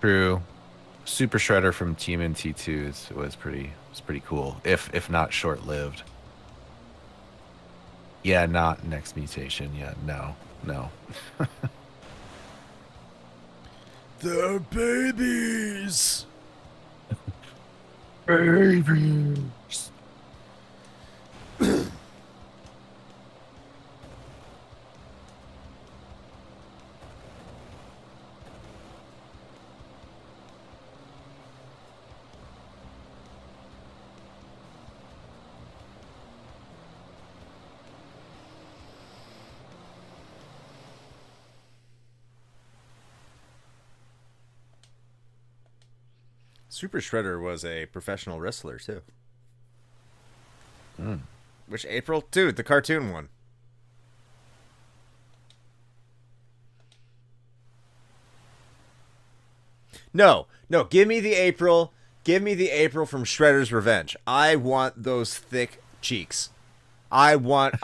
True. Super Shredder from Team NT2 was pretty cool, if not short-lived. Yeah, not Next Mutation. Yeah, no. They're babies. Babies. Super Shredder was a professional wrestler too. Which April? Dude, the cartoon one. No, give me the April. Give me the April from Shredder's Revenge. I want those thick cheeks. I want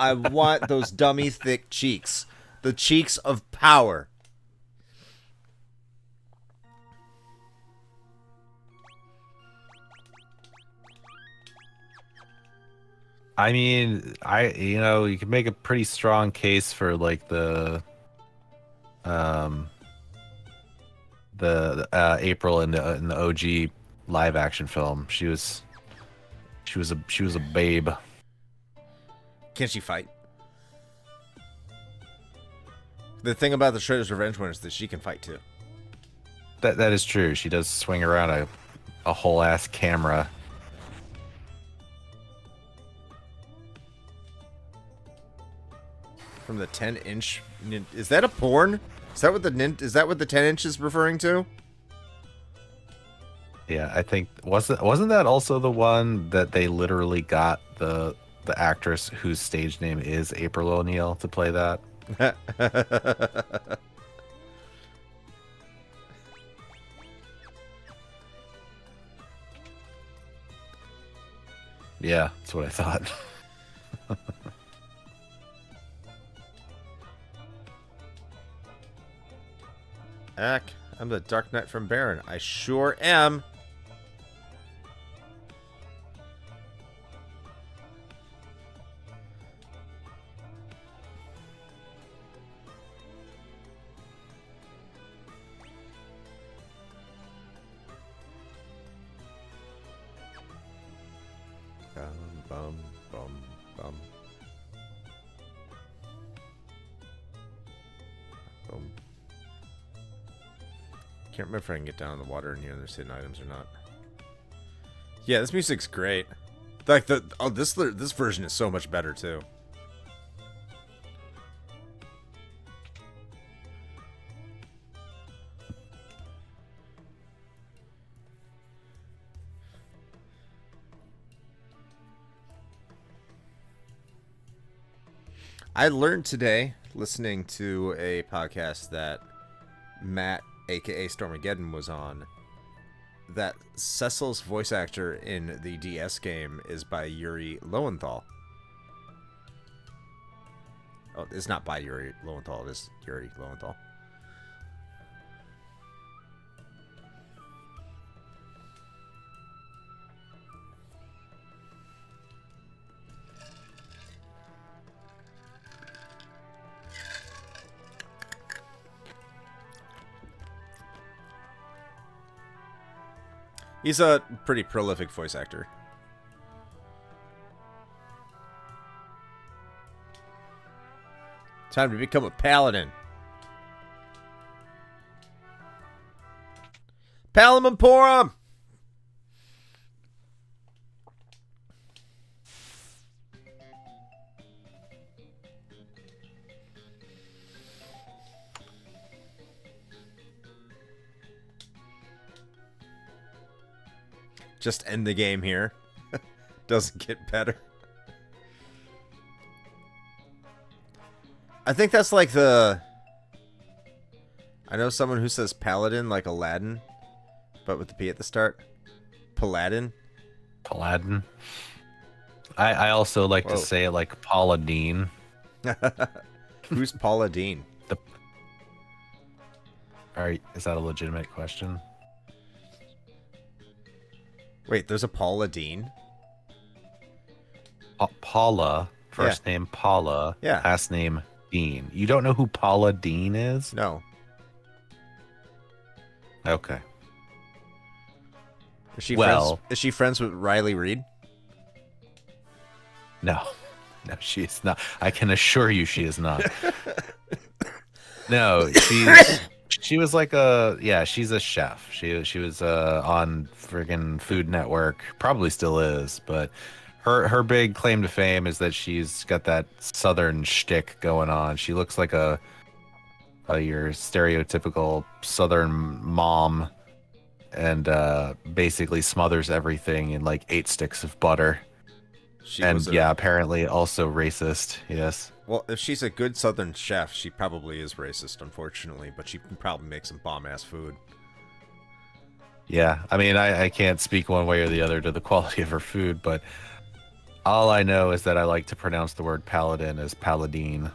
those dummy thick cheeks. The cheeks of power. I mean, you can make a pretty strong case for like the April in the OG live action film. She was a babe. Can she fight? The thing about the Shredder's Revenge one is that she can fight too. That is true. She does swing around a whole ass camera. From the 10-inch, is that a porn? Is that what the 10 inch is referring to? Yeah, I think wasn't that also the one that they literally got the actress whose stage name is April O'Neil to play that? Yeah, that's what I thought. Ack, I'm the Dark Knight from Baron. I sure am. Bum, bum, bum. Boom. Can't remember if I can get down in the water and hear there's hidden items or not. Yeah, this music's great. Like this version is so much better too. I learned today, listening to a podcast that Matt, aka Stormageddon, was on, that Cecil's voice actor in the DS game is by Yuri Lowenthal. Oh, it's not by Yuri Lowenthal, it is Yuri Lowenthal. He's a pretty prolific voice actor. Time to become a paladin. Palum Emporum! Just end the game here. Doesn't get better. I think that's like the... I know someone who says paladin like Aladdin, but with the P at the start. Paladin. Paladin. I also like to say it like Paula Dean. Who's Paula Dean? Is that a legitimate question? Wait, there's a Paula Dean? Paula. First name Paula. Yeah. Last name Dean. You don't know who Paula Dean is? No. Okay. Is she friends with Riley Reid? No. No, she is not. I can assure you she is not. No, she was like she's a chef. She was on friggin' Food Network, probably still is, but her big claim to fame is that she's got that southern shtick going on. She looks like your stereotypical southern mom, and basically smothers everything in like 8 sticks of butter. Apparently also racist. Yes. Well, if she's a good southern chef, she probably is racist, unfortunately, but she can probably make some bomb-ass food. Yeah, I mean, I can't speak one way or the other to the quality of her food, but all I know is that I like to pronounce the word paladin as paladine.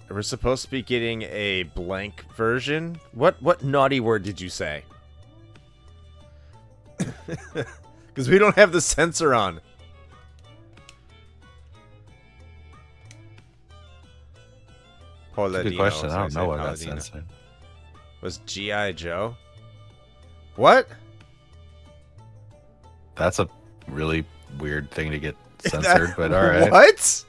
We're supposed to be getting a blank version? What naughty word did you say? Because we don't have the censor on. Good question. I don't know what got censored. Was G.I. Joe? What? That's a really weird thing to get censored, but all right. What?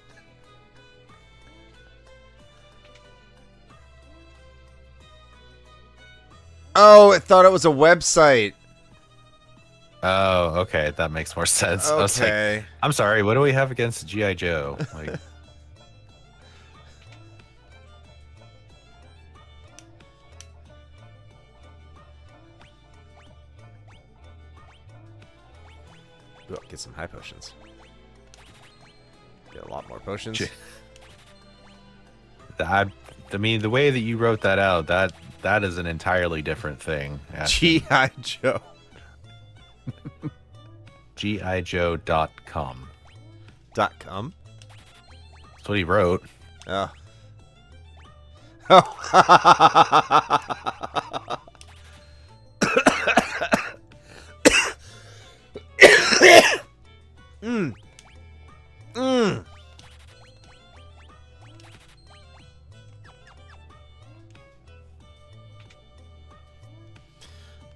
Oh, I thought it was a website. Oh, okay. That makes more sense. Okay. I was like, I'm sorry. What do we have against G.I. Joe? Like, ooh, get some high potions. Get a lot more potions. I mean, the way that you wrote that out, that is an entirely different thing. G.I. Joe. GIJoe.com. .com? That's what he wrote. Oh.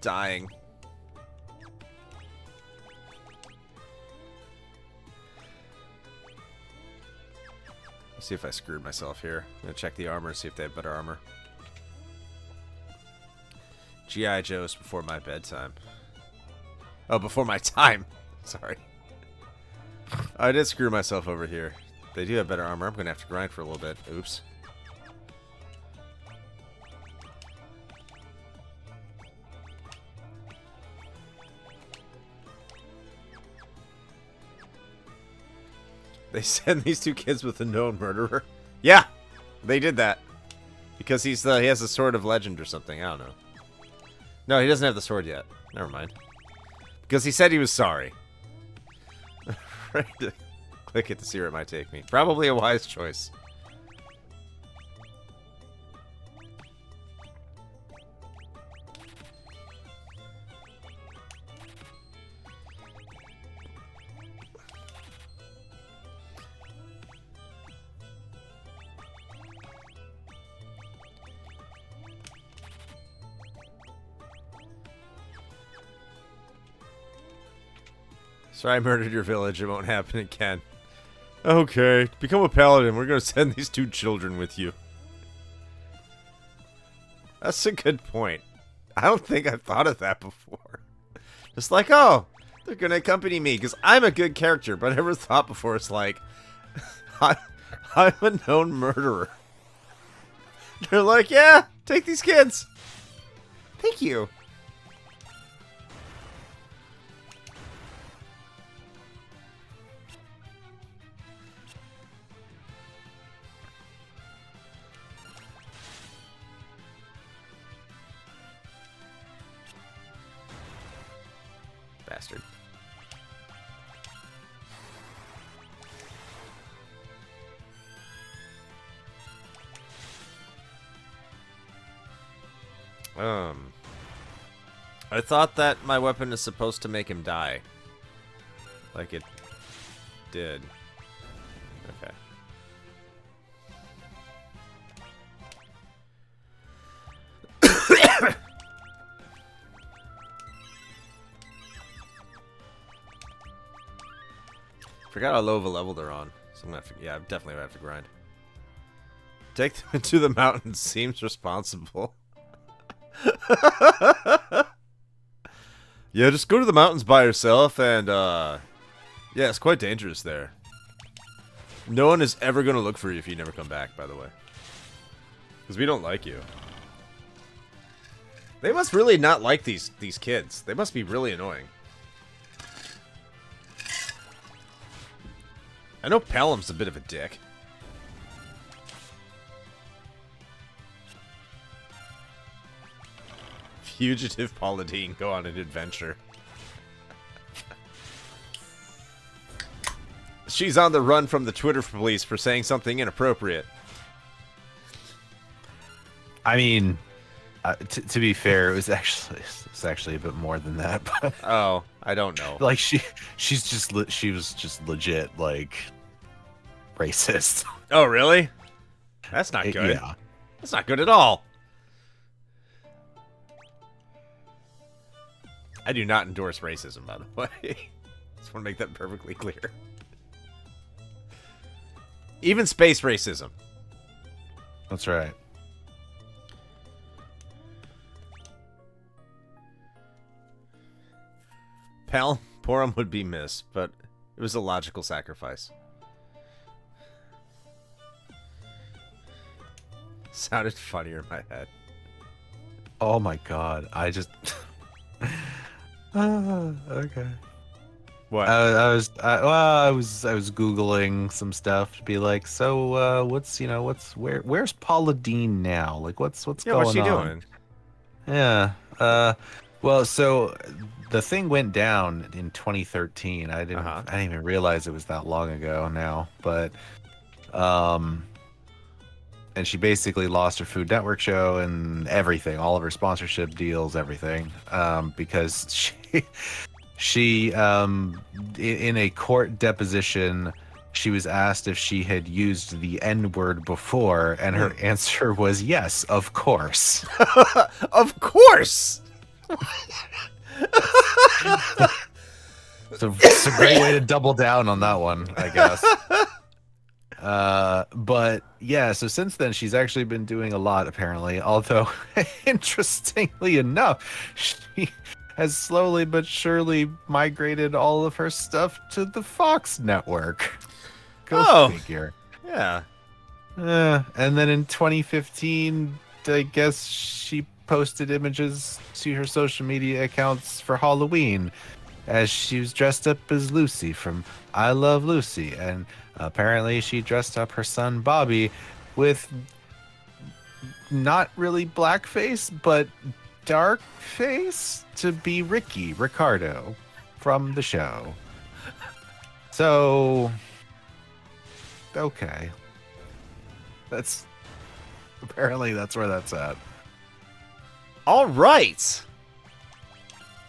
Dying. Let's see if I screwed myself here. I'm gonna check the armor, see if they have better armor. G.I. Joe's before my bedtime. Oh, before my time. Sorry. I did screw myself over here. They do have better armor. I'm gonna have to grind for a little bit. Oops. They send these 2 kids with a known murderer. Yeah, they did that because he has a sword of legend or something. I don't know. No, he doesn't have the sword yet. Never mind. Because he said he was sorry. Ready to click it to see where it might take me. Probably a wise choice. Sorry I murdered your village. It won't happen again. Okay, become a paladin. We're gonna send these 2 children with you. That's a good point. I don't think I've thought of that before. Just like, oh, they're gonna accompany me because I'm a good character, but I never thought before. It's like, I'm a known murderer. They're like, yeah, take these kids. Thank you. Bastard. I thought that my weapon is supposed to make him die. Like it did. Okay. Forgot how low of a level they're on. So I'm gonna have to, yeah, I'm definitely gonna have to grind. Take them into the mountains seems responsible. Yeah, just go to the mountains by yourself and, yeah, it's quite dangerous there. No one is ever gonna look for you if you never come back, by the way. Because we don't like you. They must really not like these kids. They must be really annoying. I know Pelham's a bit of a dick. Fugitive Pauladine, go on an adventure. She's on the run from the Twitter police for saying something inappropriate. I mean, to be fair, it was actually a bit more than that. But oh, I don't know. Like she was just legit like racist. Oh, really? That's not good. Yeah, that's not good at all. I do not endorse racism, by the way. Just want to make that perfectly clear. Even space racism. That's right. Porum would be missed, but it was a logical sacrifice. Sounded funnier in my head. Oh my god, I just... okay. What? I was googling some stuff to be like, so where's Paula Deen now? Like what's going on? What's she doing? Yeah. Well, so the thing went down in 2013. I didn't even realize it was that long ago now, but and she basically lost her Food Network show and everything, all of her sponsorship deals, everything, because she in a court deposition, she was asked if she had used the N-word before, and her answer was yes, of course. Of course. So it's a great way to double down on that one, I guess. But yeah, so since then she's actually been doing a lot, apparently, although interestingly enough, she has slowly but surely migrated all of her stuff to the Fox network. Go figure. Yeah. And then in 2015, I guess she posted images to her social media accounts for Halloween as she was dressed up as Lucy from I Love Lucy, and apparently she dressed up her son Bobby with not really blackface, but dark face to be Ricardo from the show. So, okay. Apparently that's where that's at. All right.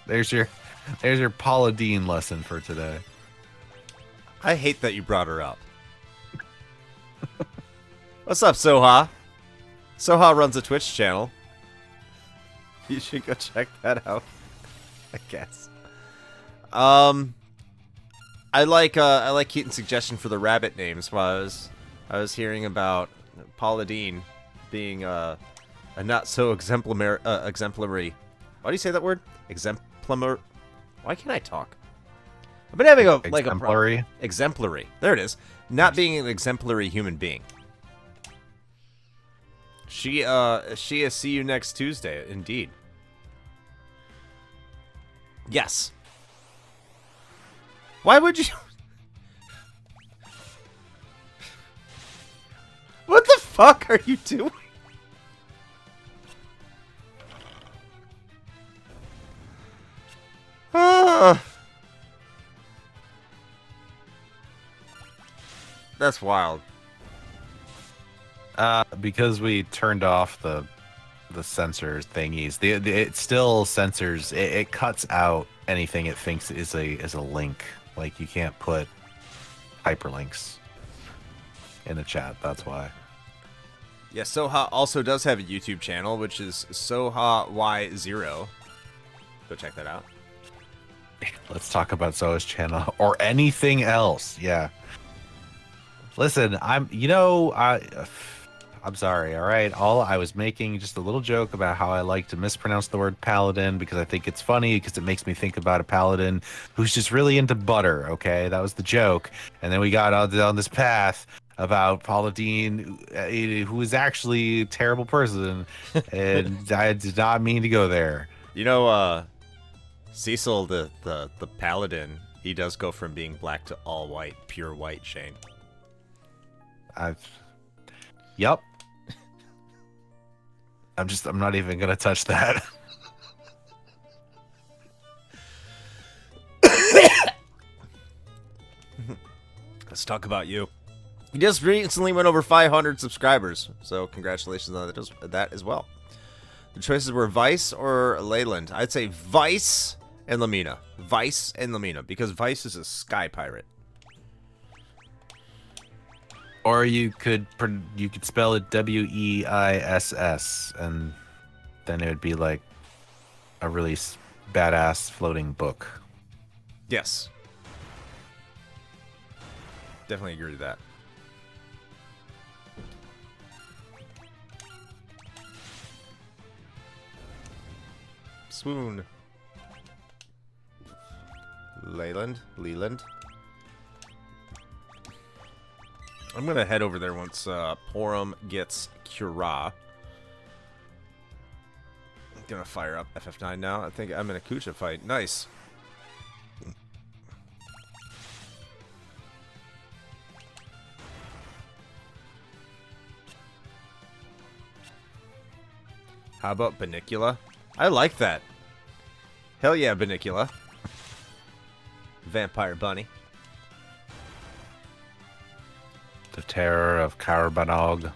There's your Paula Deen lesson for today. I hate that you brought her up. What's up, Soha? Soha runs a Twitch channel. You should go check that out, I guess. I like Keaton's suggestion for the rabbit names. While I was hearing about Paula Deen being a not so exemplary. Why do you say that word? Exemplar. Why can't I talk? I've been having exemplary. Exemplary. There it is. Not being an exemplary human being. She is see you next Tuesday. Indeed. Yes. Why would you? What the fuck are you doing? That's wild. Because we turned off the sensor thingies. It still censors. It cuts out anything it thinks is a link. Like you can't put hyperlinks in the chat. That's why. Yeah, Soha also does have a YouTube channel, which is Soha Y0. Go check that out. Let's talk about Soha's channel or anything else. Yeah. Listen, I'm sorry, all right? I was making just a little joke about how I like to mispronounce the word paladin because I think it's funny because it makes me think about a paladin who's just really into butter, okay? That was the joke. And then we got down this path about Paula Deen, who is actually a terrible person, and I did not mean to go there. You know, Cecil, the paladin, he does go from being black to all white, pure white, Shane. Yep. I'm not even gonna touch that. Let's talk about you. He just recently went over 500 subscribers, so congratulations on that as well. The choices were Vice or Leyland. I'd say Vice and Lamina. Vice and Lamina, because Vice is a sky pirate. Or you could spell it Weiss, and then it would be like a really badass floating book. Yes. Definitely agree with that. Swoon. Leland. I'm gonna head over there once Porum gets Cura. I'm gonna fire up FF9 now. I think I'm in a Kucha fight. Nice. How about Banicula? I like that. Hell yeah, Banicula. Vampire Bunny. The Terror of Carbanog.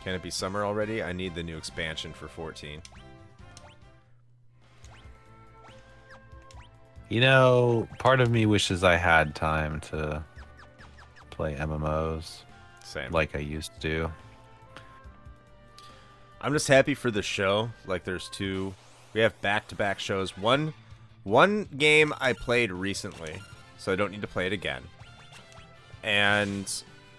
Can it be summer already? I need the new expansion for 14. You know, part of me wishes I had time to play MMOs. Same. Like I used to. I'm just happy for the show. Like, there's two. We have back-to-back shows. One game I played recently, so I don't need to play it again. And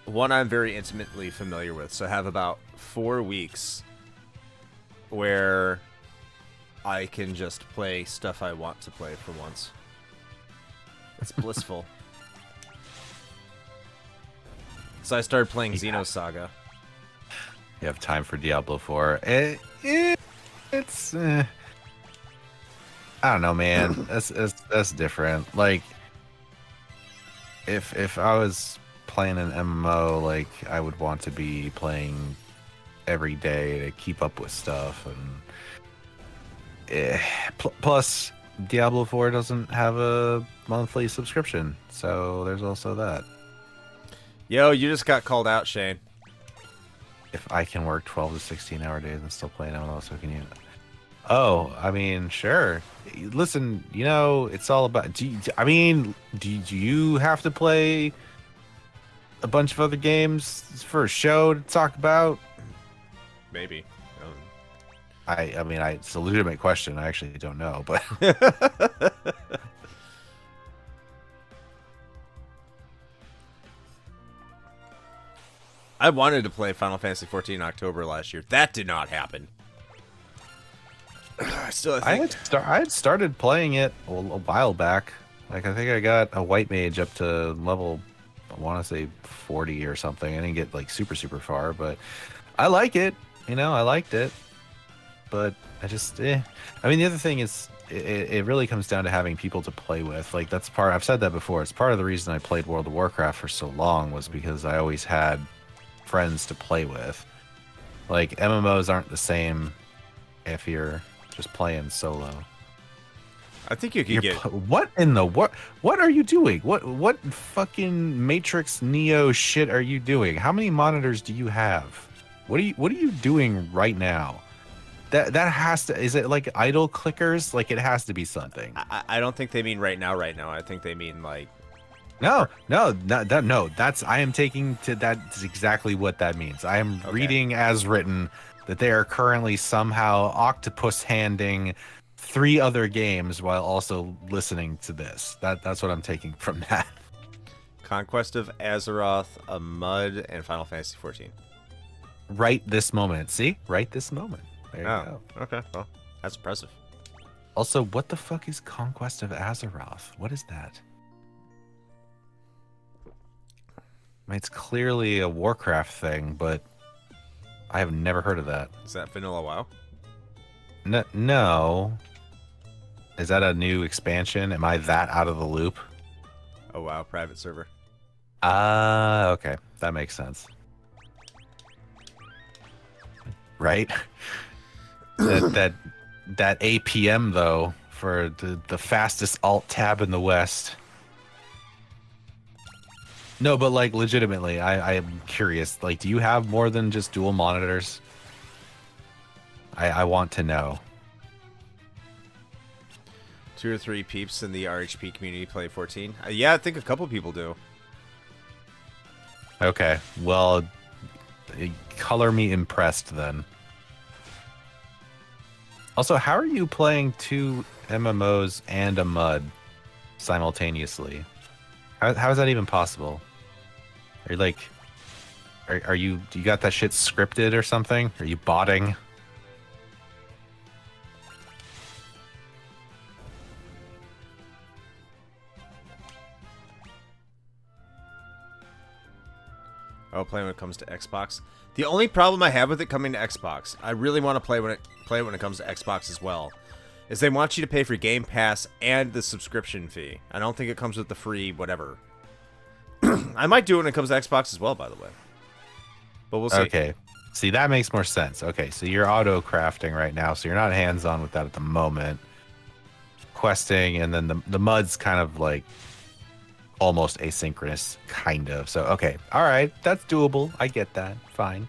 one I'm very intimately familiar with. So I have about 4 weeks where I can just play stuff I want to play for once. It's blissful. So I started playing Xenosaga. You have time for Diablo 4. It's I don't know, man. That's different. Like, if I was playing an MMO, like, I would want to be playing every day to keep up with stuff, and plus Diablo 4 doesn't have a monthly subscription, so there's also that. Yo, you just got called out, Shane. If I can work 12 to 16 hour days and still play MMO, so can you? Oh, I mean, sure. Listen, you know, it's all about. Do you have to play a bunch of other games for a show to talk about? Maybe. I mean, it's a legitimate question. I actually don't know, but I wanted to play Final Fantasy 14 in October last year. That did not happen. I had started playing it a while back. Like, I think I got a white mage up to level, I want to say 40 or something. I didn't get like super far, but I like it. You know, I liked it. But I just, I mean, the other thing is, it really comes down to having people to play with. Like, that's part, I've said that before. It's part of the reason I played World of Warcraft for so long was because I always had friends to play with. Like, MMOs aren't the same if you're just playing solo. I think you could get... What in the... What are you doing? What fucking Matrix Neo shit are you doing? How many monitors do you have? What are you doing right now? That has to... Is it like idle clickers? Like, it has to be something. I don't think they mean right now. I think they mean like... No, that's... I am taking to... That's exactly what that means. I am reading as written that they are currently somehow octopus handing 3 other games while also listening to this. That's what I'm taking from that. Conquest of Azeroth, a Mud, and Final Fantasy 14. Right this moment. See? Right this moment. There you go. Okay. Well, that's impressive. Also, what the fuck is Conquest of Azeroth? What is that? I mean, it's clearly a Warcraft thing, but I have never heard of that. Is that Vanilla WoW? No. Is that a new expansion? Am I that out of the loop? Oh, wow. Private server. Okay. That makes sense. Right? that APM, though, for the fastest alt tab in the West. No, but like legitimately, I am curious. Like, do you have more than just dual monitors? I want to know. 2 or 3 peeps in the RHP community play 14. Yeah, I think a couple people do. Okay, well, color me impressed then. Also, how are you playing 2 MMOs and a MUD simultaneously? How is that even possible? Are you like, do you got that shit scripted or something? Are you botting? Oh, playing when it comes to Xbox. The only problem I have with it coming to Xbox, I really want to play it when it comes to Xbox as well, is they want you to pay for Game Pass and the subscription fee. I don't think it comes with the free whatever. I might do it when it comes to Xbox as well, by the way. But we'll see. Okay. See, that makes more sense. Okay, so you're auto-crafting right now, so you're not hands-on with that at the moment. Questing, and then the MUD's kind of like almost asynchronous, kind of. So, okay. All right, that's doable. I get that. Fine.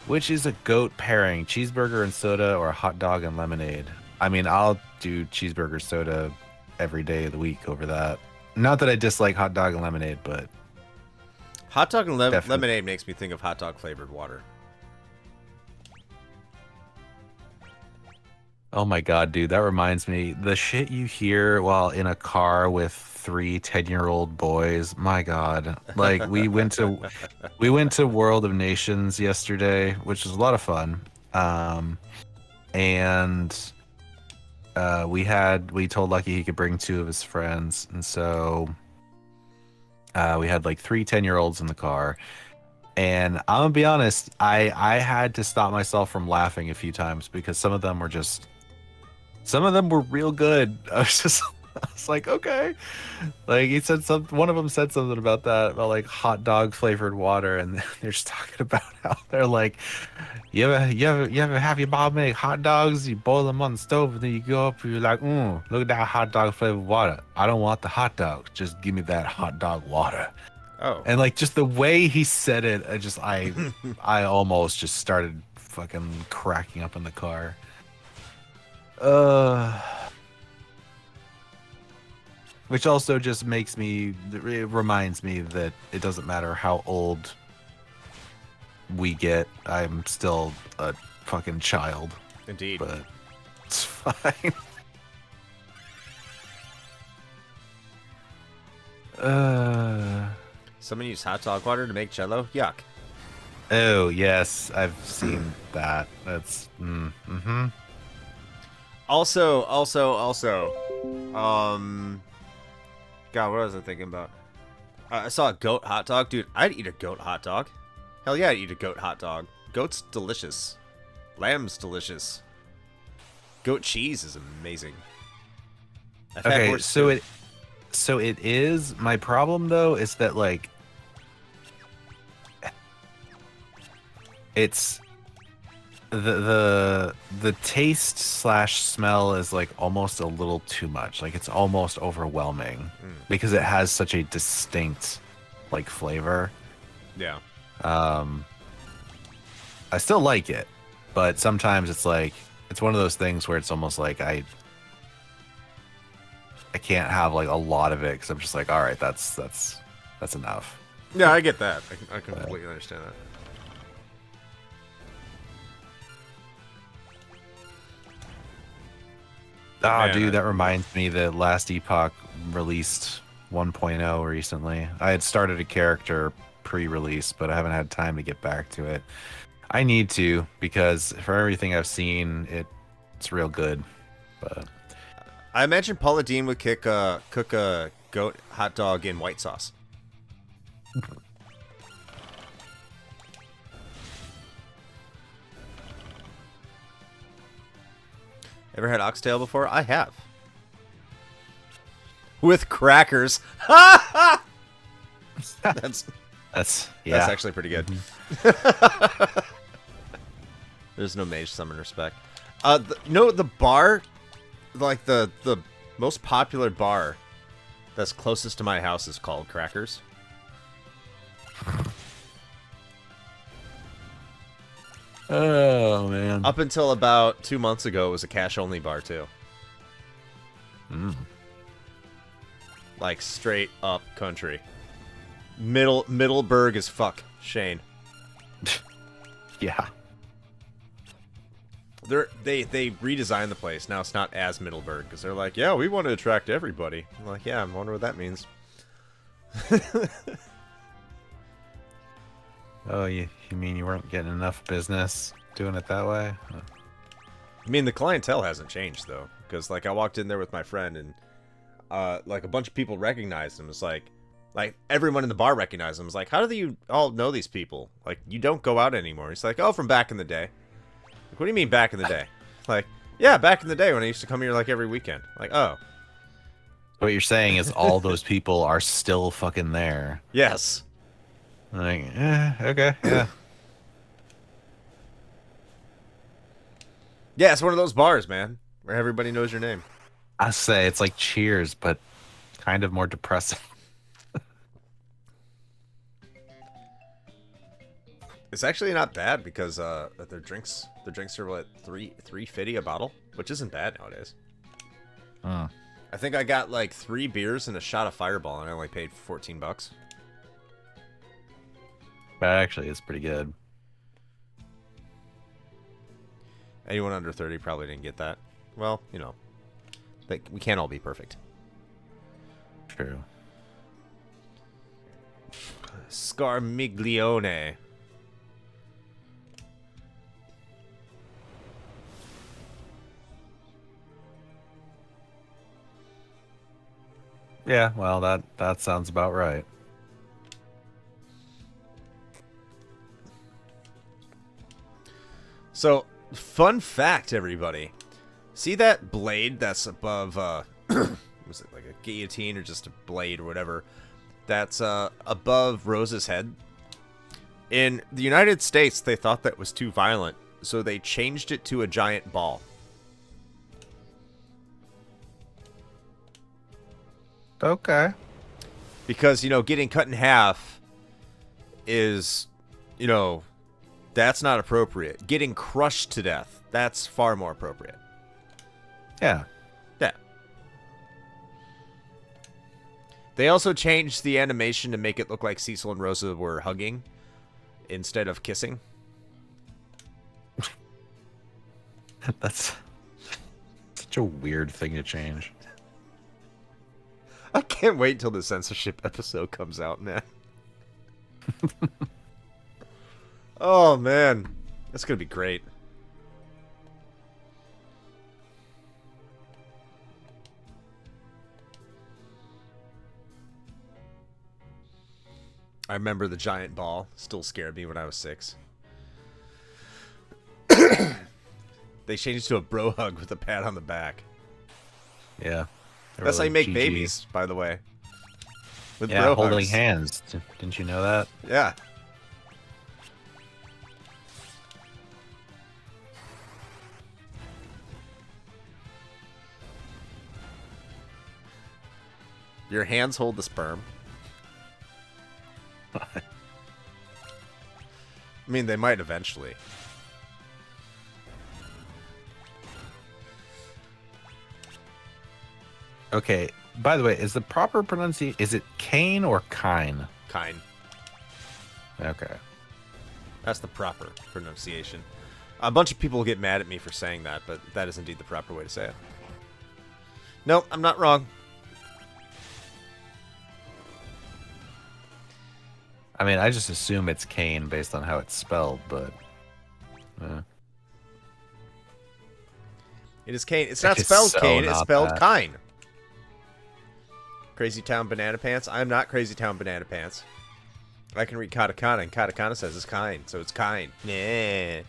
Which is a goat pairing? Cheeseburger and soda or a hot dog and lemonade? I mean, I'll do cheeseburger soda every day of the week over that. Not that I dislike hot dog and lemonade, but... Hot dog and lemonade makes me think of hot dog flavored water. Oh my god, dude, that reminds me. The shit you hear while in a car with 3 10-year-old boys. My god. Like, we went to World of Nations yesterday, which was a lot of fun. We told Lucky he could bring 2 of his friends, and so we had like 3 10-year-olds in the car. And I'm gonna be honest, I had to stop myself from laughing a few times because some of them were real good. I was like, okay. Like, one of them said something about like hot dog flavored water, and they're just talking about how they're like, you ever have your mom make hot dogs? You boil them on the stove, and then you go up and you're like, look at that hot dog flavored water. I don't want the hot dog. Just give me that hot dog water. Oh. And like, just the way he said it, I almost just started fucking cracking up in the car. Which also just it reminds me that it doesn't matter how old we get. I'm still a fucking child. Indeed. But it's fine. Someone used hot dog water to make Jello. Yuck. Oh yes, I've seen that. That's Also, God, what was I thinking about? I saw a goat hot dog, dude. I'd eat a goat hot dog. Hell yeah, I'd eat a goat hot dog. Goat's delicious. Lamb's delicious. Goat cheese is amazing. I've had okay. horse So too. it is. My problem though is that like it's the taste slash smell is like almost a little too much. Like it's almost overwhelming because it has such a distinct like flavor. Yeah. I still like it, but sometimes it's like it's one of those things where it's almost like I can't have like a lot of it because I'm just like, all right, that's enough. Yeah, I get that. I completely understand that. Ah, dude, that reminds me that Last Epoch released 1.0 recently. I had started a character pre-release, but I haven't had time to get back to it. I need to because for everything I've seen, it's real good. But I imagine Paula Deen would cook a goat hot dog in white sauce. Ever had oxtail before? I have. With crackers. That's actually pretty good. There's no mage summon respect. The bar, like the most popular bar that's closest to my house is called Crackers. oh man. Up until about 2 months ago, it was a cash-only bar too. Like straight up country. Middleburg as fuck, Shane. Yeah. They redesigned the place. Now it's not as Middleburg because they're like, yeah, we want to attract everybody. I'm like, yeah, I wonder what that means. Oh, you mean you weren't getting enough business doing it that way? Huh. I mean, the clientele hasn't changed though, because like I walked in there with my friend and like a bunch of people recognized him. It's like everyone in the bar recognized him. It's like, how do you all know these people? Like, you don't go out anymore. He's like, oh, from back in the day. Like, what do you mean back in the day? Like, yeah, back in the day when I used to come here like every weekend. Like, oh. What you're saying is all those people are still fucking there. Yes. Like, okay, yeah. Yeah, it's one of those bars, man, where everybody knows your name. I say it's like Cheers, but kind of more depressing. It's actually not bad because their drinks are what, $3.50 a bottle, which isn't bad nowadays. I think I got like 3 beers and a shot of Fireball, and I only paid $14. That actually is pretty good. Anyone under 30 probably didn't get that. Well, you know, we can't all be perfect. True. Scarmiglione. Yeah, well, that sounds about right. So, fun fact, everybody. See that blade that's above, was it like a guillotine or just a blade or whatever? That's above Rose's head. In the United States, they thought that was too violent, so they changed it to a giant ball. Okay. Because, you know, getting cut in half is, you know, that's not appropriate. Getting crushed to death, that's far more appropriate. Yeah. Yeah. They also changed the animation to make it look like Cecil and Rosa were hugging instead of kissing. That's such a weird thing to change. I can't wait until the censorship episode comes out, man. Oh, man. That's going to be great. I remember the giant ball. Still scared me when I was 6. They changed to a bro hug with a pat on the back. Yeah. That's how you make GG. babies, by the way. With Yeah, bro holding hugs. hands. Didn't you know that? Yeah. Your hands hold the sperm. I mean, they might eventually. Okay. By the way, is the proper pronunciation, is it Kane or Kine? Kine. Okay. That's the proper pronunciation. A bunch of people get mad at me for saying that, but that is indeed the proper way to say it. No, I'm not wrong. I mean, I just assume it's Kane based on how it's spelled, but... It is Kane. It's not It's spelled so Kane, it's not spelled that. Kine. Crazy Town Banana Pants? I'm not Crazy Town Banana Pants. I can read katakana, and katakana says it's Kine, so it's Kine. Yeah.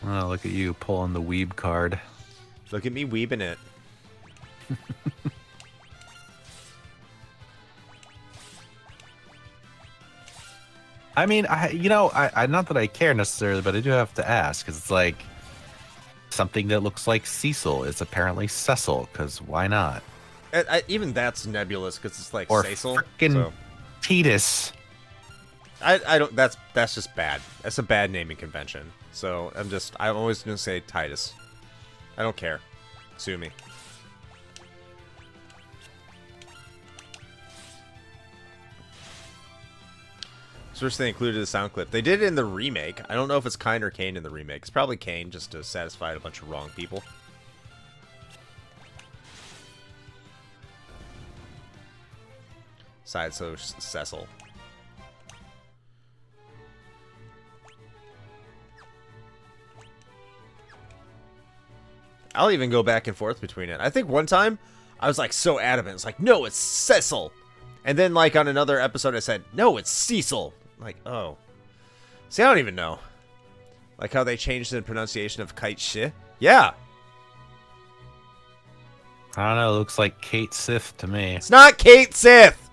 Oh, look at you pulling the weeb card. Look at me weebing it. I mean, I not that I care necessarily, but I do have to ask, because it's like something that looks like Cecil is apparently Cecil, because why not? Even that's nebulous because it's like Or Cecil. frickin' So Titus. I don't. That's just bad. That's a bad naming convention. So I'm always gonna say Titus. I don't care. Sue me. First they included a sound clip. They did it in the remake. I don't know if it's Kine or Kane in the remake. It's probably Kane, just to satisfy a bunch of wrong people. Sideshow Cecil. I'll even go back and forth between it. I think one time I was like so adamant. It's like, no, it's Cecil. And then like on another episode I said, no, it's Cecil. I'm like, oh. See, I don't even know. Like how they changed the pronunciation of kite shit. Yeah. I don't know, it looks like Kate Sith to me. It's not Kate Sith.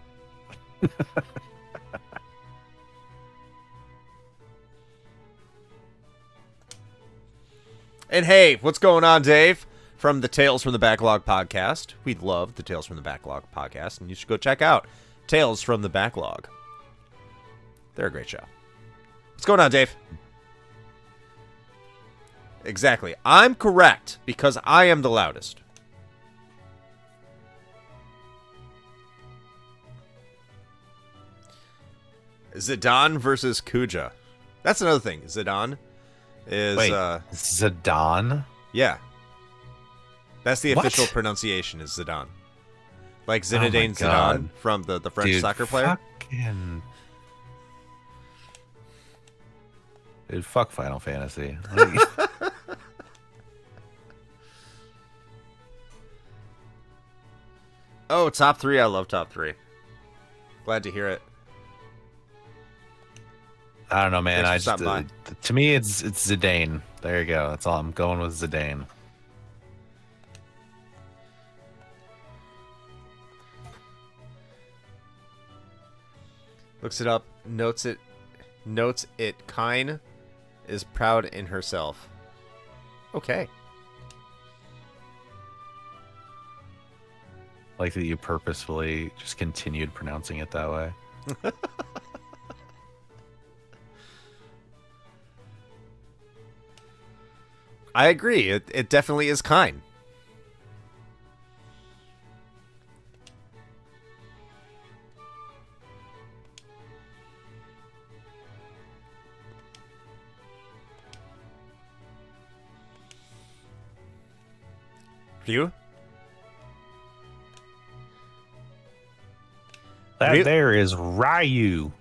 And hey, what's going on, Dave? From the Tales from the Backlog podcast. We love the Tales from the Backlog podcast, and you should go check out Tales from the Backlog. They're a great show. What's going on, Dave? Exactly. I'm correct because I am the loudest. Zidane versus Kuja. That's another thing. Zidane is Wait, Zidane? yeah. That's the What? official pronunciation is Zidane. Like Oh my Zinedine God. Zidane from the French Dude, soccer player. Fucking... Dude, fuck Final Fantasy. Oh, top 3. I love top 3. Glad to hear it. I don't know, man. Thanks for stopping To me, it's Zidane. There you go. That's all. I'm going with Zidane. Looks it up. Notes it. Kine is proud in herself. Okay. Like that you purposefully just continued pronouncing it that way. I agree. It definitely is Kine. You? That there is Ryu.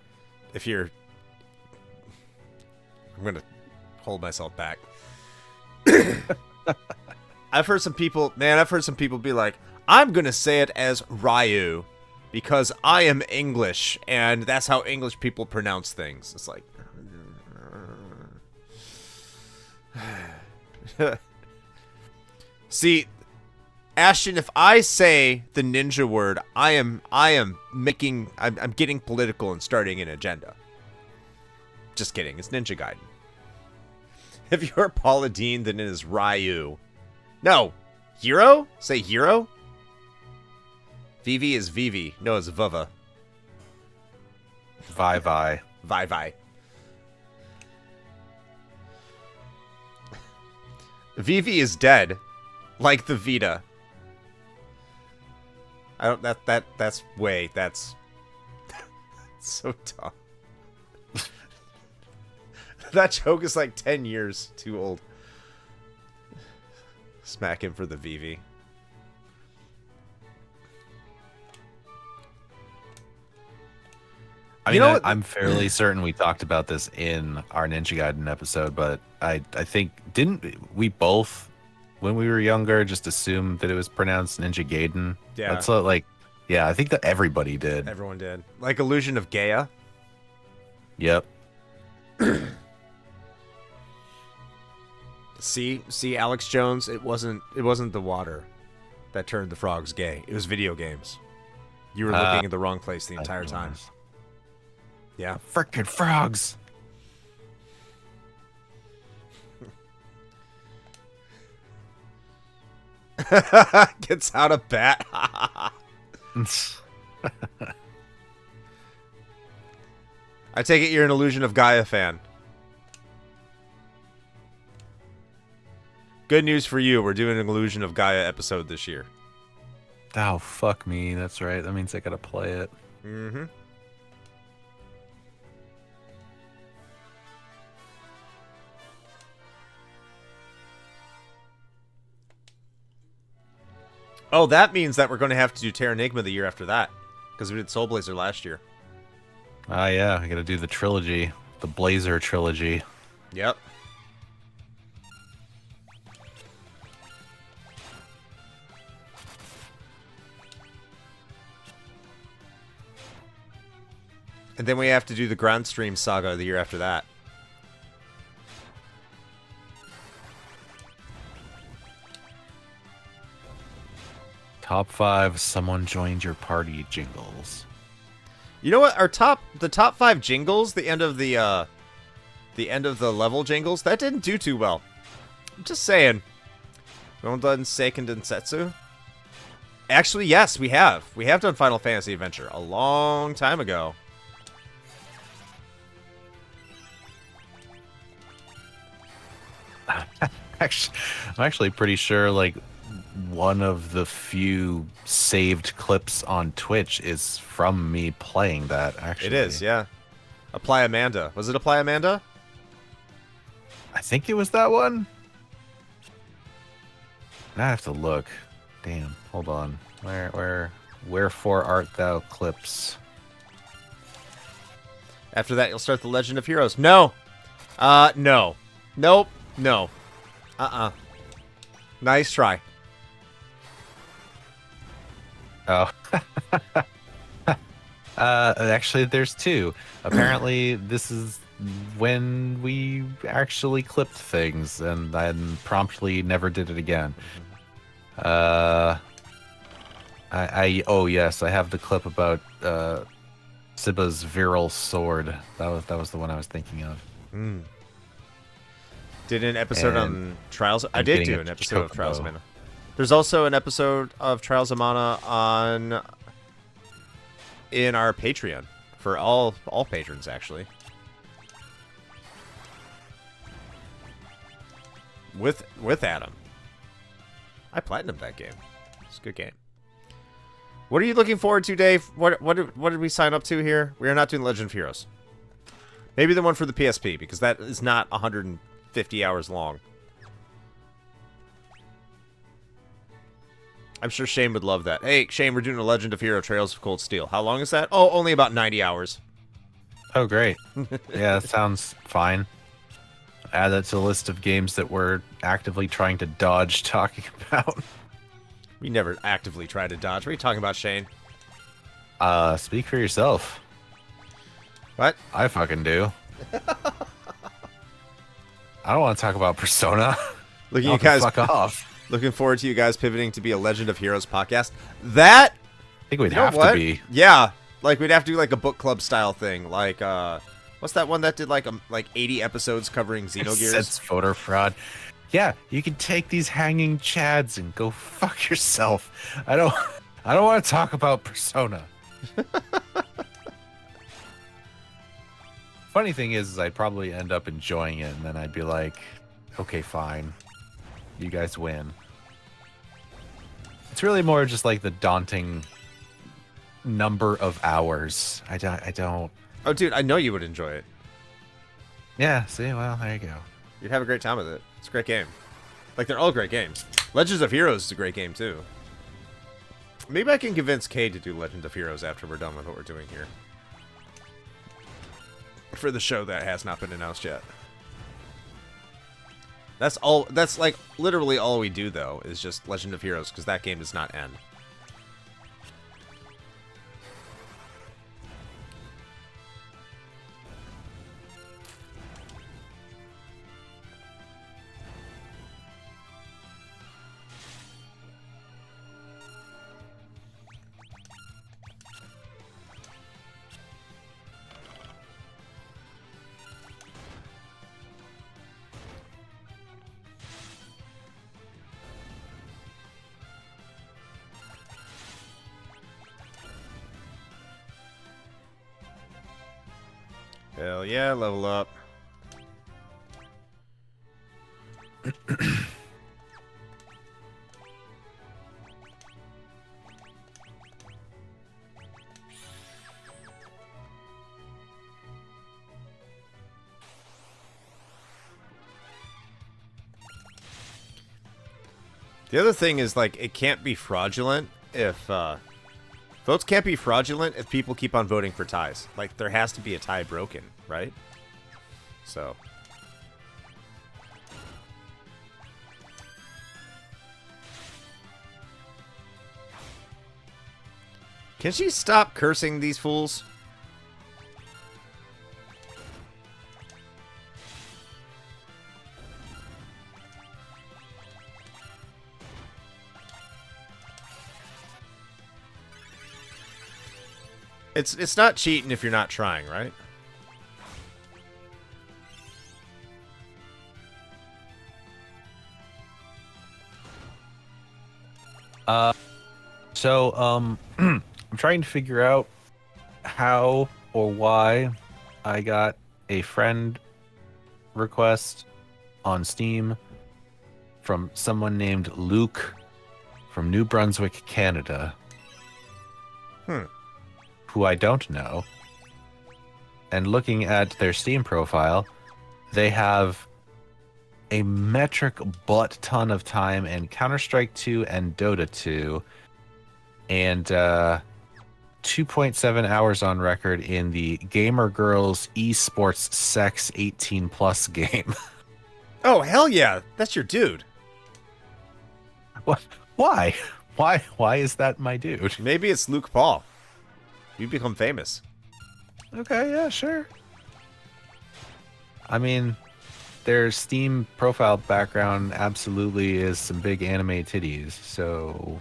If you're... I'm going to hold myself back. I've heard some people be like, I'm going to say it as Ryu because I am English and that's how English people pronounce things. It's like... See, Ashton, if I say the ninja word, I'm getting political and starting an agenda. Just kidding. It's Ninja Gaiden. If you're Paula Deen, then it is Ryu. No. Hero? Say hero? Vivi is Vivi. No, it's Vuva. Vi. Vi. Vivi is dead. Like the Vita. I don't... That's so dumb. That joke is like 10 years too old. Smack him for the Vivi. I mean, I'm fairly certain we talked about this in our Ninja Gaiden episode, but I think, didn't we both, when we were younger, just assume that it was pronounced Ninja Gaiden? Yeah. That's yeah, I think that everybody did. Everyone did. Like Illusion of Gaia. Yep. See, Alex Jones, it wasn't the water that turned the frogs gay. It was video games. You were looking in the wrong place the entire time. Yeah. Frickin' frogs. Gets out a bat. I take it you're an Illusion of Gaia fan. Good news for you. We're doing an Illusion of Gaia episode this year. Oh, fuck me. That's right. That means I gotta play it. Mm-hmm. Oh, that means that we're going to have to do Terra Enigma the year after that. Because we did Soul Blazer last year. Ah, yeah. I gotta do the trilogy. The Blazer trilogy. Yep. And then we have to do the Grand Stream Saga the year after that. Top 5 someone joined your party jingles. You know what? The top 5 jingles, the end of the level jingles, that didn't do too well. I'm just saying. We haven't done Seiken Densetsu. Actually, yes, we have. We have done Final Fantasy Adventure a long time ago. I'm actually pretty sure, like, one of the few saved clips on Twitch is from me playing that, actually. It is, yeah. Apply Amanda. Was it Apply Amanda? I think it was that one. Now I have to look. Damn, hold on. Wherefore art thou clips? After that, you'll start the Legend of Heroes. No. No. Nope. No. Nice try. Oh. Actually, there's 2. Apparently, this is when we actually clipped things, and then promptly never did it again. Oh yes, I have the clip about Sibba's virile sword. That was the one I was thinking of. Mm. Did an episode on Trials. I did do an episode of Trials of Mana. There's also an episode of Trials of Mana in our Patreon for all patrons, actually. With Adam. I platinumed that game. It's a good game. What are you looking forward to, Dave? What did we sign up to here? We are not doing Legend of Heroes. Maybe the one for the PSP, because that is not 150 hours long. I'm sure Shane would love that. Hey, Shane, we're doing a Legend of Hero Trails of Cold Steel. How long is that? Oh, only about 90 hours. Oh, great. Yeah, that sounds fine. Add that to the list of games that we're actively trying to dodge talking about. We never actively try to dodge. What are you talking about, Shane? Speak for yourself. What? I fucking do. I don't want to talk about Persona. Looking you guys fuck off. Looking forward to you guys pivoting to be a Legend of Heroes podcast. That I think we'd have to be. Yeah, like we'd have to do like a book club style thing. Like what's that one that did like 80 episodes covering Xenogears? That's voter fraud. Yeah, you can take these hanging chads and go fuck yourself. I don't want to talk about Persona. Funny thing is I'd probably end up enjoying it, and then I'd be like, okay, fine. You guys win. It's really more just like the daunting number of hours. I don't. Oh, dude, I know you would enjoy it. Yeah, see? Well, there you go. You'd have a great time with it. It's a great game. Like, they're all great games. Legends of Heroes is a great game, too. Maybe I can convince Kay to do Legend of Heroes after we're done with what we're doing here. For the show that has not been announced yet. That's all. That's like literally all we do, though, is just Legend of Heroes, because that game does not end. Hell yeah, level up. The other thing is, like, it can't be fraudulent if, votes can't be fraudulent if people keep on voting for ties. Like, there has to be a tie broken, right? So. Can she stop cursing these fools? It's not cheating if you're not trying, right? I'm trying to figure out how or why I got a friend request on Steam from someone named Luke from New Brunswick, Canada. Who I don't know. And looking at their Steam profile, they have a metric butt ton of time in Counter-Strike 2 and Dota 2, and 2.7 hours on record in the Gamer Girls Esports Sex 18 Plus game. Oh, hell yeah. That's your dude. What? Why? Why is that my dude? Maybe it's Luke Paul. You become famous. Okay, yeah, sure. I mean, their Steam profile background absolutely is some big anime titties, so...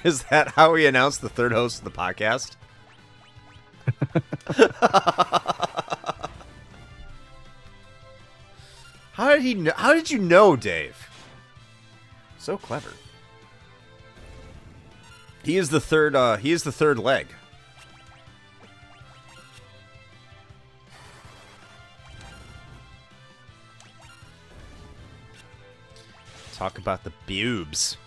Is that how we announced the third host of the podcast? How did he know? How did you know, Dave? So clever. He is the third. He is the third leg. Talk about the boobs.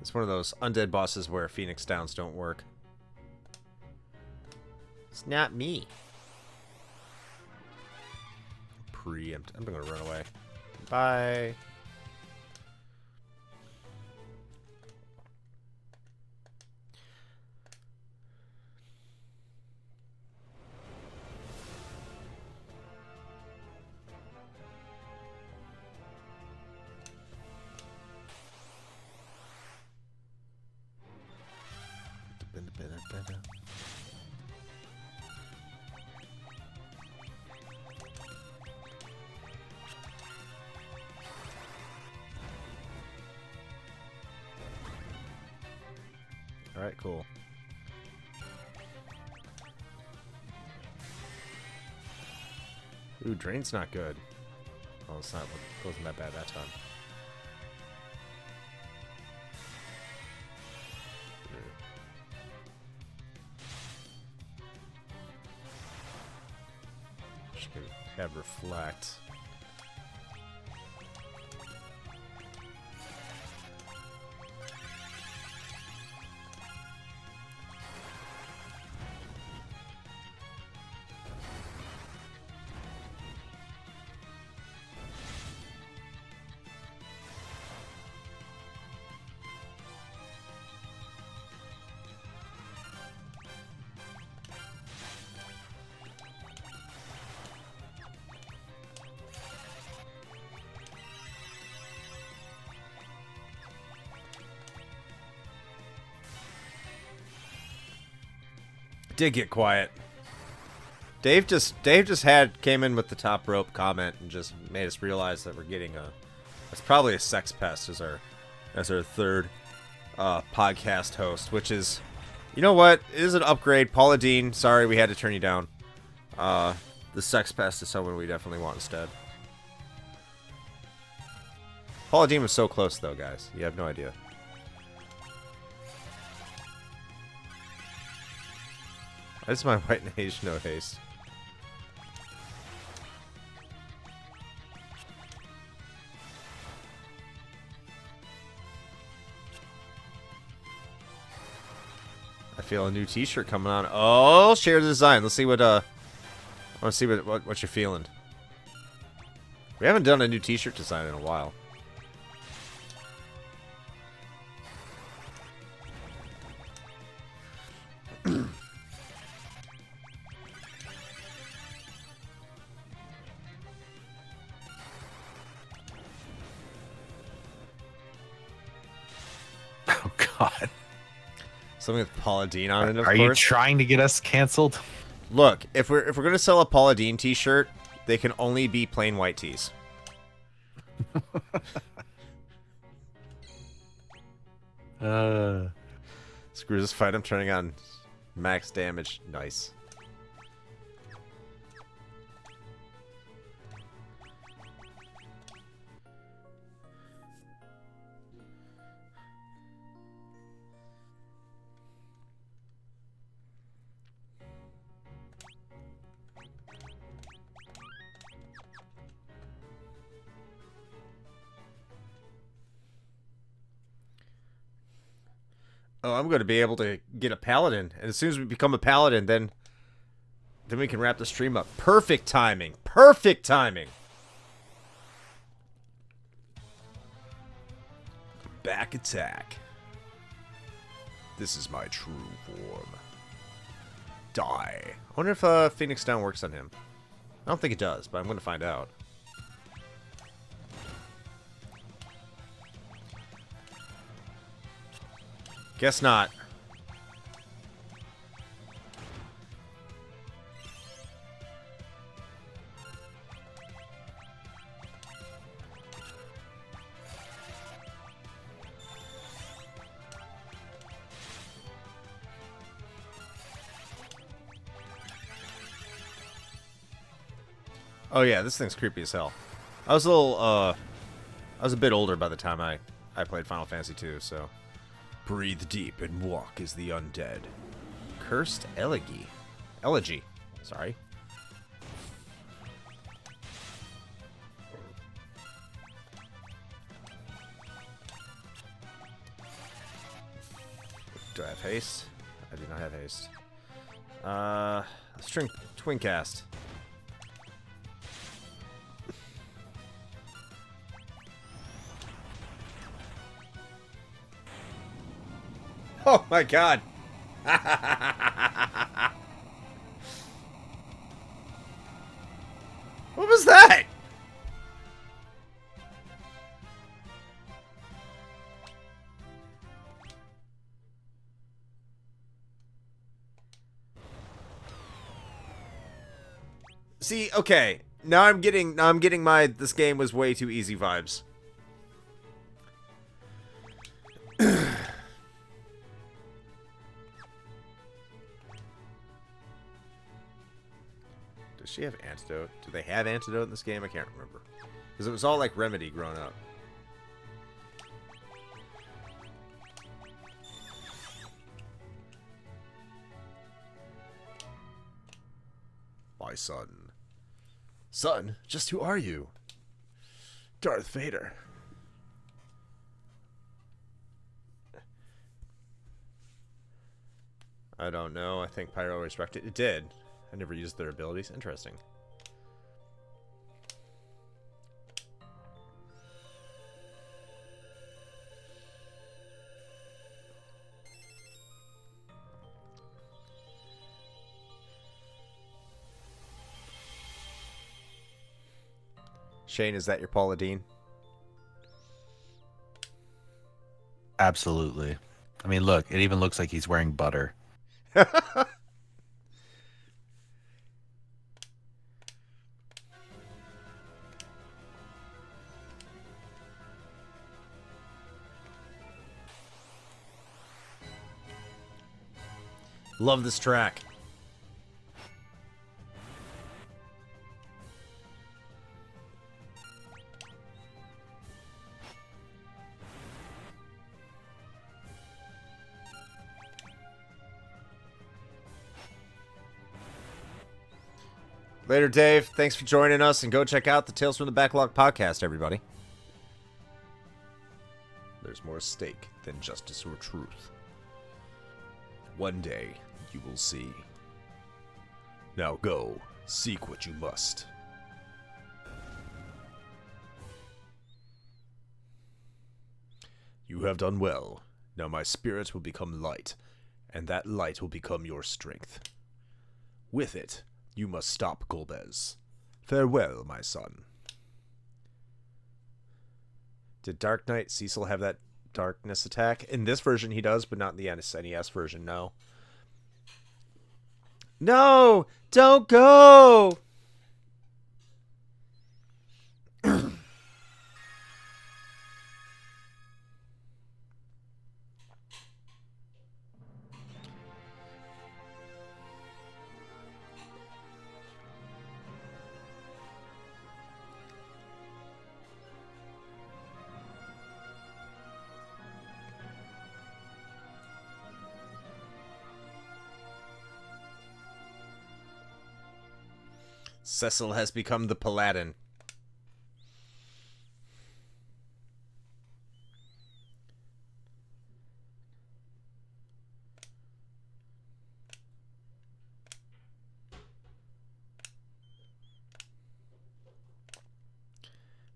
It's one of those undead bosses where Phoenix Downs don't work. It's not me. Preempt. I'm gonna run away. Bye. All right, cool. Ooh, drain's not good. Oh, it's not. It wasn't that bad that time. Just gonna have reflect. Did get quiet. Dave just came in with the top rope comment and just made us realize that we're getting it's probably a sex pest as our third podcast host, which is, you know what, it is an upgrade. Paula Dean, sorry we had to turn you down. The sex pest is someone we definitely want instead. Paula Dean was so close though, guys. You have no idea. That's my white mage, no haste. I feel a new t-shirt coming on. Oh, share the design. Let's see what I want to see what you're feeling. We haven't done a new t-shirt design in a while. Oh God. Something with Paula Dean on it, of course. Are you trying to get us canceled? Look, if we're gonna sell a Paula Dean t-shirt, they can only be plain white tees. Screw this fight. I'm turning on max damage. Nice. Oh, I'm going to be able to get a paladin, and as soon as we become a paladin, then we can wrap the stream up. Perfect timing. Perfect timing. Back attack. This is my true form. Die. I wonder if Phoenix Down works on him. I don't think it does, but I'm going to find out. Guess not. Oh yeah, this thing's creepy as hell. I was a bit older by the time I played Final Fantasy II, so. Breathe deep and walk as the undead. Cursed Elegy. Elegy. Sorry. Do I have haste? I do not have haste. Let's try twin cast. Oh my god! What was that? See, okay. Now I'm getting my this game was way too easy vibes. Does she have antidote? Do they have antidote in this game? I can't remember. Because it was all like remedy growing up. My son. Son? Just who are you? Darth Vader. I don't know. I think Pyro resurrected. It did. I never used their abilities. Interesting. Shane, is that your Paula Deen? Absolutely. I mean, look, it even looks like he's wearing butter. Love this track. Later, Dave. Thanks for joining us, and go check out the Tales from the Backlog podcast, everybody. There's more at stake than justice or truth. One day, you will see. Now go, seek what you must. You have done well. Now my spirit will become light, and that light will become your strength. With it, you must stop Golbez. Farewell, my son. Did Dark Knight Cecil have that darkness attack? In this version he does, but not in the NES version, no. No! Don't go! Cecil has become the Paladin.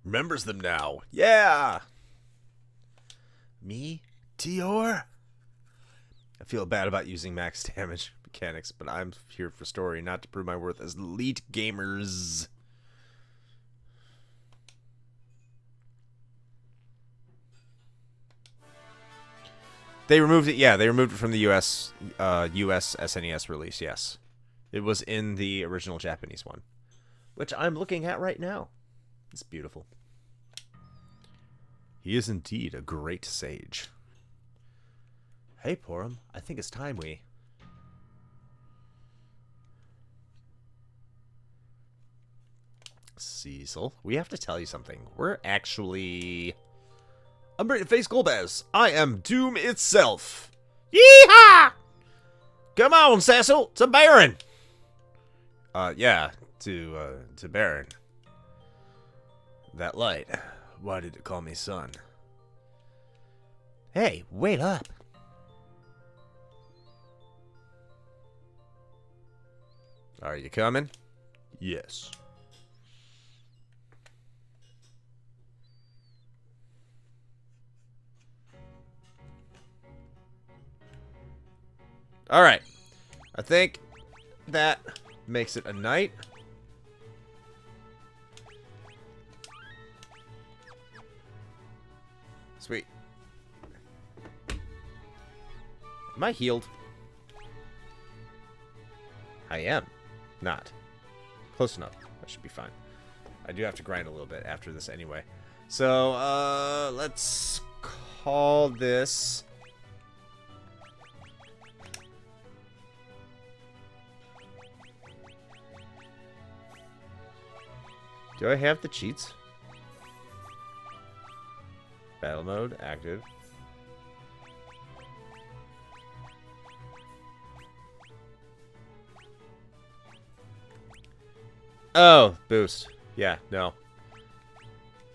Remembers them now. Yeah! Me? Dior? I feel bad about using max damage mechanics, but I'm here for story, not to prove my worth as elite gamers. They removed it, yeah, they removed it from the US SNES release, yes. It was in the original Japanese one, which I'm looking at right now. It's beautiful. He is indeed a great sage. Hey, Porum, I think it's time we... Cecil, we have to tell you something. We're actually... I'm ready to face Golbez. I am Doom itself. Yeehaw! Come on, Cecil, to Baron. Yeah, to Baron. That light. Why did it call me son? Hey, wait up. Are you coming? Yes. All right. I think that makes it a night. Sweet. Am I healed? I am. Not. Close enough. That should be fine. I do have to grind a little bit after this anyway. So, let's call this... Do I have the cheats? Battle mode active. Oh, boost. Yeah, no.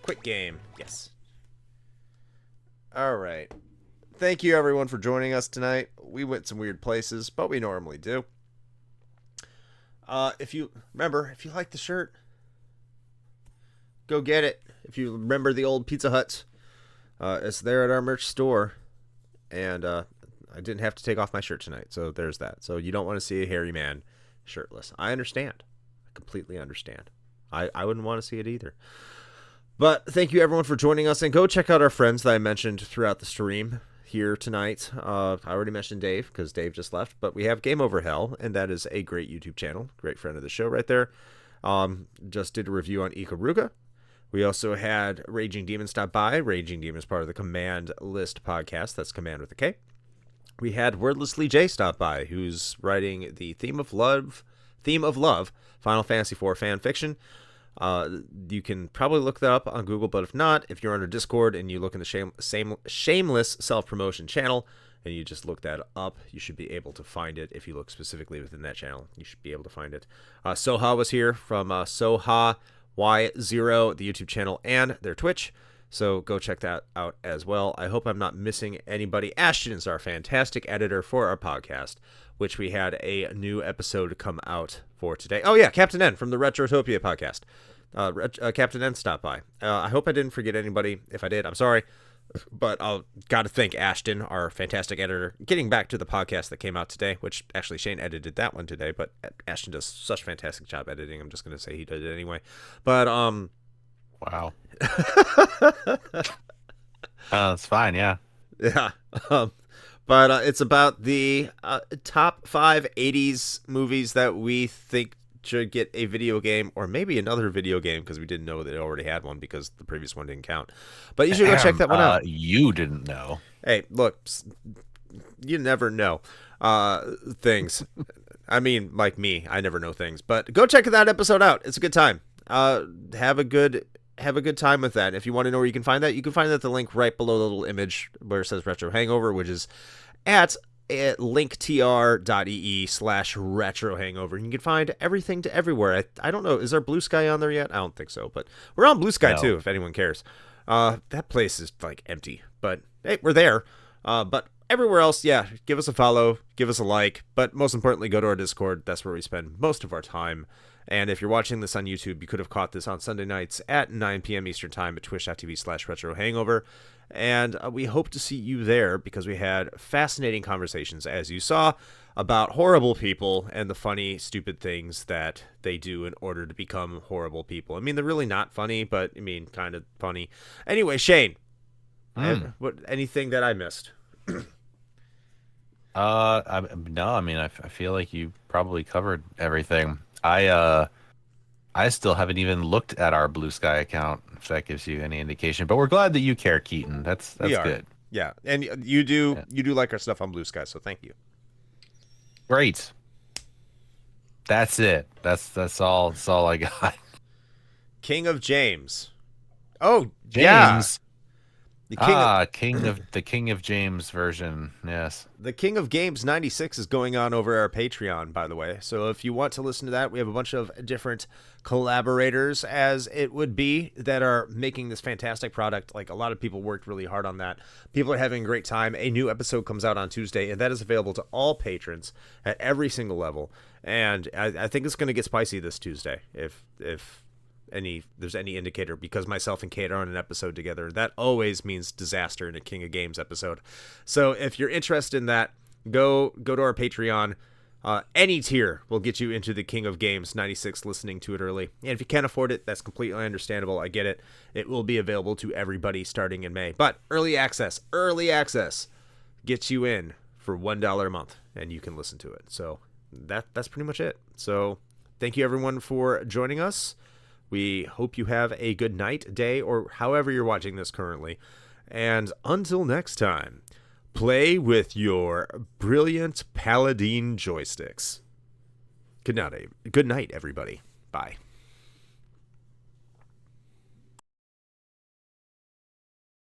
Quick game. Yes. All right. Thank you, everyone, for joining us tonight. We went some weird places, but we normally do. If you like the shirt, go get it. If you remember the old Pizza Huts, it's there at our merch store. And I didn't have to take off my shirt tonight, so there's that. So you don't want to see a hairy man shirtless. I understand. I completely understand. I wouldn't want to see it either. But thank you, everyone, for joining us. And go check out our friends that I mentioned throughout the stream here tonight. I already mentioned Dave, because Dave just left. But we have Game Over Hell, and that is a great YouTube channel. Great friend of the show right there. Just did a review on Ikaruga. We also had Raging Demon stop by. Raging Demon is part of the Command List podcast. That's Command with a K. We had Wordlessly J stop by, who's writing the Theme of Love, Final Fantasy IV fan fiction. You can probably look that up on Google, but if not, if you're under Discord and you look in the Shameless Self-Promotion channel, and you just look that up, you should be able to find it. If you look specifically within that channel, you should be able to find it. Soha was here from Soha Y0, the YouTube channel, and their Twitch. So go check that out as well. I hope I'm not missing anybody. Ashton is our fantastic editor for our podcast, which we had a new episode come out for today. Oh, yeah, Captain N from the Retrotopia podcast. Captain N stopped by. I hope I didn't forget anybody. If I did, I'm sorry. But I'll got to thank Ashton, our fantastic editor. Getting back to the podcast that came out today, which actually Shane edited that one today, but Ashton does such a fantastic job editing. I'm just going to say he did it anyway. But, wow. It's fine, yeah. Yeah. But it's about the top 5 80s movies that we think should get a video game, or maybe another video game, because we didn't know that it already had one because the previous one didn't count. But you should go check that one out. You didn't know. Hey, look, you never know things. I mean, like me, I never know things. But go check that episode out. It's a good time. Have a good time with that. If you want to know where you can find that, at the link right below the little image where it says Retro Hangover, which is at linktr.ee/retro hangover. And you can find everything to everywhere. I don't know, is there Blue Sky on there yet? I don't think so, but we're on Blue Sky too, if anyone cares. That place is like empty, but hey, we're there. But everywhere else, yeah, give us a follow, give us a like, but most importantly, go to our Discord. That's where we spend most of our time. And if you're watching this on YouTube, you could have caught this on Sunday nights at 9 p.m. Eastern Time at twitch.tv/retro hangover. And we hope to see you there, because we had fascinating conversations, as you saw, about horrible people and the funny, stupid things that they do in order to become horrible people. I mean, they're really not funny, but I mean, kind of funny. Anyway, Shane, anything that I missed? No, I mean, I feel like you probably covered everything. I still haven't even looked at our Blue Sky account, if that gives you any indication. But we're glad that you care, Keaton. That's good. Yeah, and you do like our stuff on Blue Sky, so thank you. Great. That's it. That's all I got. King of James. Oh, James. The King of James version. Yes. The King of Games 96 is going on over our Patreon, by the way. So if you want to listen to that, we have a bunch of different collaborators, as it would be, that are making this fantastic product. Like, a lot of people worked really hard on that. People are having a great time. A new episode comes out on Tuesday, and that is available to all patrons at every single level. And I think it's going to get spicy this Tuesday, if there's any indicator, because myself and Kate are on an episode together. That always means disaster in a King of Games episode. So if you're interested in that, go to our Patreon. Any tier will get you into the King of Games 96, listening to it early. And if you can't afford it, that's completely understandable. I get it. It will be available to everybody starting in May. But early access gets you in for $1 a month, and you can listen to it. So that's pretty much it. So thank you, everyone, for joining us. We hope you have a good night, day, or however you're watching this currently. And until next time, play with your brilliant Paladin joysticks. Good night, everybody. Bye.